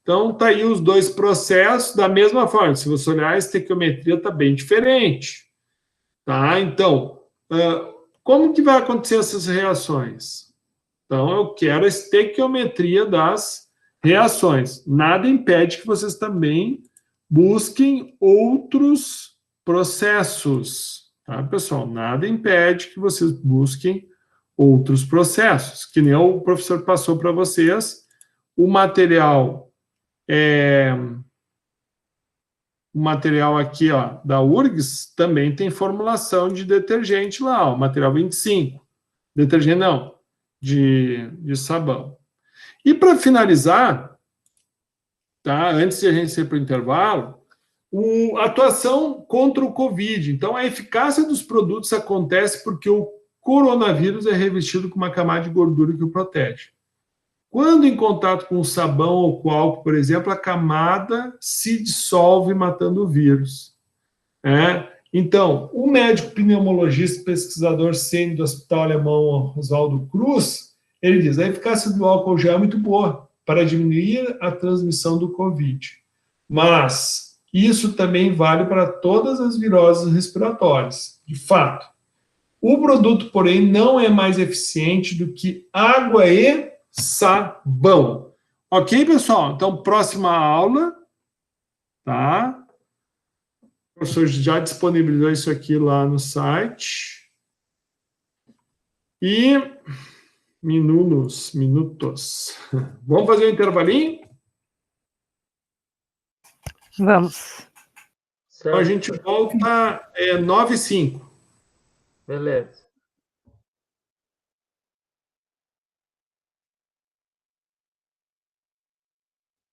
Então, tá aí os dois processos da mesma forma. Se você olhar, a estequiometria está bem diferente. Tá? Então, como que vai acontecer essas reações? Então, eu quero a estequiometria das reações. Nada impede que vocês também busquem outros processos. Tá, pessoal? Nada impede que vocês busquem outros processos. Que nem o professor passou para vocês, o material aqui, ó, da URGS também tem formulação de detergente lá, ó, o material 25. Detergente não, de sabão. E para finalizar, tá, antes de a gente ir para o intervalo, a atuação contra o Covid. Então, a eficácia dos produtos acontece porque o coronavírus é revestido com uma camada de gordura que o protege. Quando em contato com o sabão ou com o álcool, por exemplo, a camada se dissolve matando o vírus. Então, o médico pneumologista, pesquisador sênior do Hospital Alemão Oswaldo Cruz, ele diz: a eficácia do álcool gel é muito boa para diminuir a transmissão do Covid. Mas isso também vale para todas as viroses respiratórias. De fato, o produto, porém, não é mais eficiente do que água e sabão. Ok, pessoal? Então, próxima aula, tá? O professor já disponibilizou isso aqui lá no site. E minutos. Vamos fazer um intervalinho? Vamos. Então, a gente volta 9h05. Beleza.